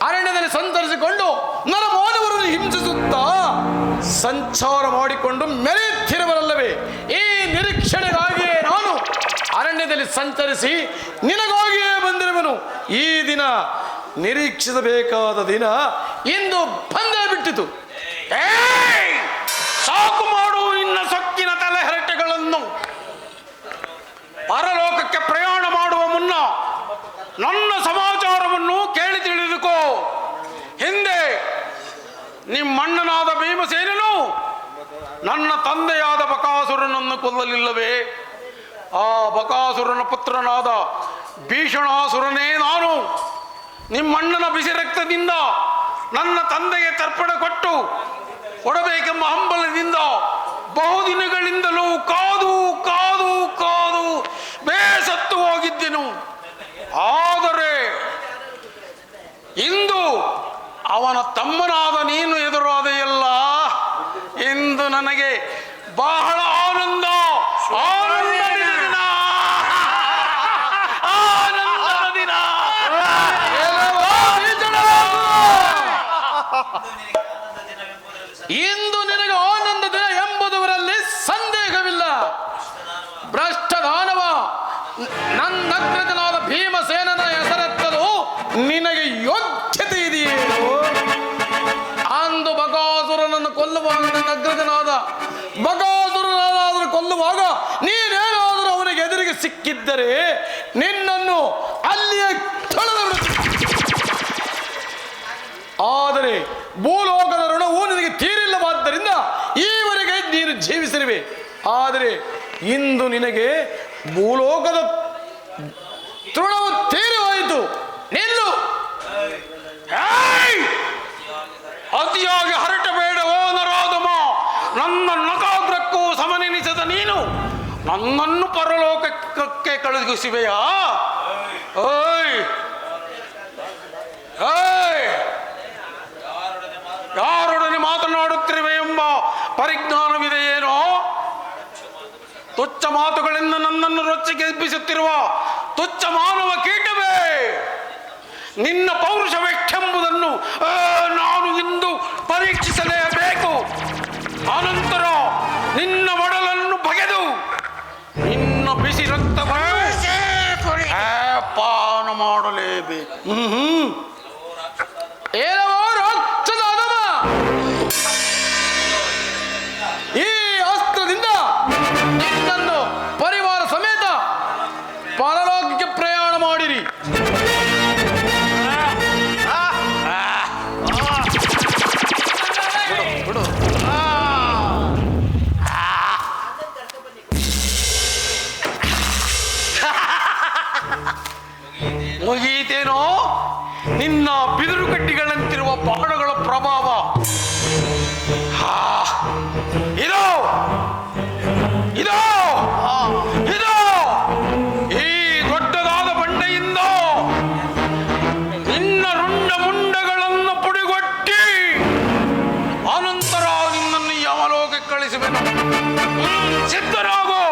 ಅರಣ್ಯದಲ್ಲಿ ಸಂತರಿಸಿಕೊಂಡು ನನ್ನ ಮಾನವರನ್ನು ಹಿಂಸಿಸುತ್ತಾ ಸಂಚಾರ ಮಾಡಿಕೊಂಡು ಮೆರೆಯುತ್ತಿರುವರಲ್ಲವೇ? ಈ ನಿರೀಕ್ಷಣೆಗಾಗಿಯೇ ನಾನು ಅರಣ್ಯದಲ್ಲಿ ಸಂಚರಿಸಿ ನಿನಗಾಗಿಯೇ ಬಂದಿರುವನು. ಈ ದಿನ ನಿರೀಕ್ಷಿಸಬೇಕಾದ ದಿನ ಇಂದು ಬಂದೇ ಬಿಟ್ಟಿತು. ಸಾಕು ಮಾಡು ನಿನ್ನ ಸೊಕ್ಕಿನ ತಲೆಹರಟೆಗಳನ್ನು. ಪರಲೋಕಕ್ಕೆ ಪ್ರಯಾಣ ಮಾಡುವ ಮುನ್ನ ನನ್ನ ಸಮಾಚಾರವನ್ನು ಕೇಳಿ ತಿಳಿದುಕೋ. ಹಿಂದೆ ನಿಮ್ಮಣ್ಣನಾದ ಭೀಮಸೇನನು ನನ್ನ ತಂದೆಯಾದ ಬಕಾಸುರನನ್ನು ಕೊಲ್ಲಲಿಲ್ಲವೇ? ಆ ಬಕಾಸುರನ ಪುತ್ರನಾದ ಭೀಷಣಾಸುರನೇ ನಾನು. ನಿಮ್ಮಣ್ಣನ ಬಿಸಿ ರಕ್ತದಿಂದ ನನ್ನ ತಂದೆಗೆ ತರ್ಪಣ ಕೊಡಬೇಕೆಂಬ ಹಂಬಲದಿಂದ ಬಹುದಿನಗಳಿಂದಲೂ ಕಾದು ಕಾದು ಕಾದು ಬೇಸತ್ತು ಹೋಗಿದ್ದೆನು. ಆದರೆ ಇಂದು ಅವನ ತಮ್ಮನಾದ ನೀನು ಎದುರಾದೆಯಲ್ಲ, ಇಂದು ನನಗೆ ಬಹಳ ಆನಂದ. ಆನಂದದ ದಿನ. ಇಂದು ನಿನಗೆ ಆನಂದ ದಿನ ಎಂಬುದರಲ್ಲಿ ಸಂದೇಹವಿಲ್ಲ. ಭ್ರಷ್ಟ ದಾನವ, ನನ್ನಗ್ರಜನಾದ ಭೀಮಸೇನನ ಹೆಸರೆತ್ತಲು ನಿನಗೆ ಯೋಗ್ಯತೆ ಇದೆಯೇನು? ಅಂದು ಬಕಾಸುರನನ್ನು ಕೊಲ್ಲುವಾಗ ನನ್ನ ಅಗ್ರಜನಾದ ಬಕಾಸುರನಾದರೂ ಕೊಲ್ಲುವಾಗ ನೀನೇನಾದರೂ ಅವನಿಗೆ ಎದುರಿಗೆ ಸಿಕ್ಕಿದ್ದರೆ ನಿನ್ನನ್ನು ಅಲ್ಲಿಯೇ ತೊಳೆದು ಬಿಡುತ್ತೆ. ಆದರೆ ಭೂಲೋಕದ ಋಣವು ನಿನಗೆ ತೀರಿಲ್ಲವಾದ್ದರಿಂದ ಈವರೆಗೆ ನೀನು ಜೀವಿಸಿರುವೆ. ಆದರೆ ಇಂದು ನಿನಗೆ ಭೂಲೋಕದ ತೃಣವು ತೀರಿವಾಯಿತು. ನಿಲ್ಲು. ಅತಿಯಾಗಿ ಹರಟಬೇಡವೋ ನರಾಧಮ. ನನ್ನ ನಕಾಗ್ರಕ್ಕೂ ಸಮನೆನಿಸದ ನೀನು ನನ್ನನ್ನು ಪರಲೋಕಕ್ಕೆ ಕಳುಹಿಸುವೆಯಾ? ಓಯ್ ಓಯ್, ಯಾರೊಡನೆ ಮಾತನಾಡುತ್ತಿರುವೆ ಎಂಬ ಪರಿಜ್ಞಾನವಿದೆಯೇನೋ? ತುಚ್ಛ ಮಾತುಗಳಿಂದ ನನ್ನನ್ನು ರೊಚ್ಚಿಗೆಬ್ಬಿಸುತ್ತಿರುವ ತುಚ್ಛ ಮಾನವ ಕೀಟವೇ, ನಿನ್ನ ಪೌರುಷವೆಷ್ಟೆಂಬುದನ್ನು ನಾನು ಇಂದು ಪರೀಕ್ಷಿಸಲೇಬೇಕು. ಅನಂತರ ನಿನ್ನ ಒಡಲನ್ನು ಬಗೆದು ನಿನ್ನ ಬಿಸಿ ರಕ್ತವನ್ನು ಪಾನ ಮಾಡಲೇಬೇಕು. ಏನವೋ ರಾಕ್ಷಸ ಅಧಮ, ಈ ಅಸ್ತ್ರದಿಂದ ನಿನ್ನನ್ನು ಪರಿವಾರ ಸಮೇತ ಪರಲೋಕಕ್ಕೆ ಪ್ರಯಾಣ ಮಾಡಿರಿ. ಮುಗೀತೇನೋ ನಿನ್ನ ಬಿದಿರುಗಡ್ಡಿಗಳಂತಿರುವ ಬಾಣಗಳ ಪ್ರಭಾವ. ಇದೋ ಇದೋ ಇದೋ ಈ ದೊಡ್ಡದಾದ ಬಂಡೆಯಿಂದ ನಿನ್ನ ರುಂಡ ಮುಂಡಗಳನ್ನು ಪುಡಿಗೊಟ್ಟಿ ಅನಂತರ ನಿನ್ನನ್ನು ಯಮಲೋಕಕ್ಕೆ ಕಳಿಸುವೆನು. ಸಿದ್ಧರಾಗು.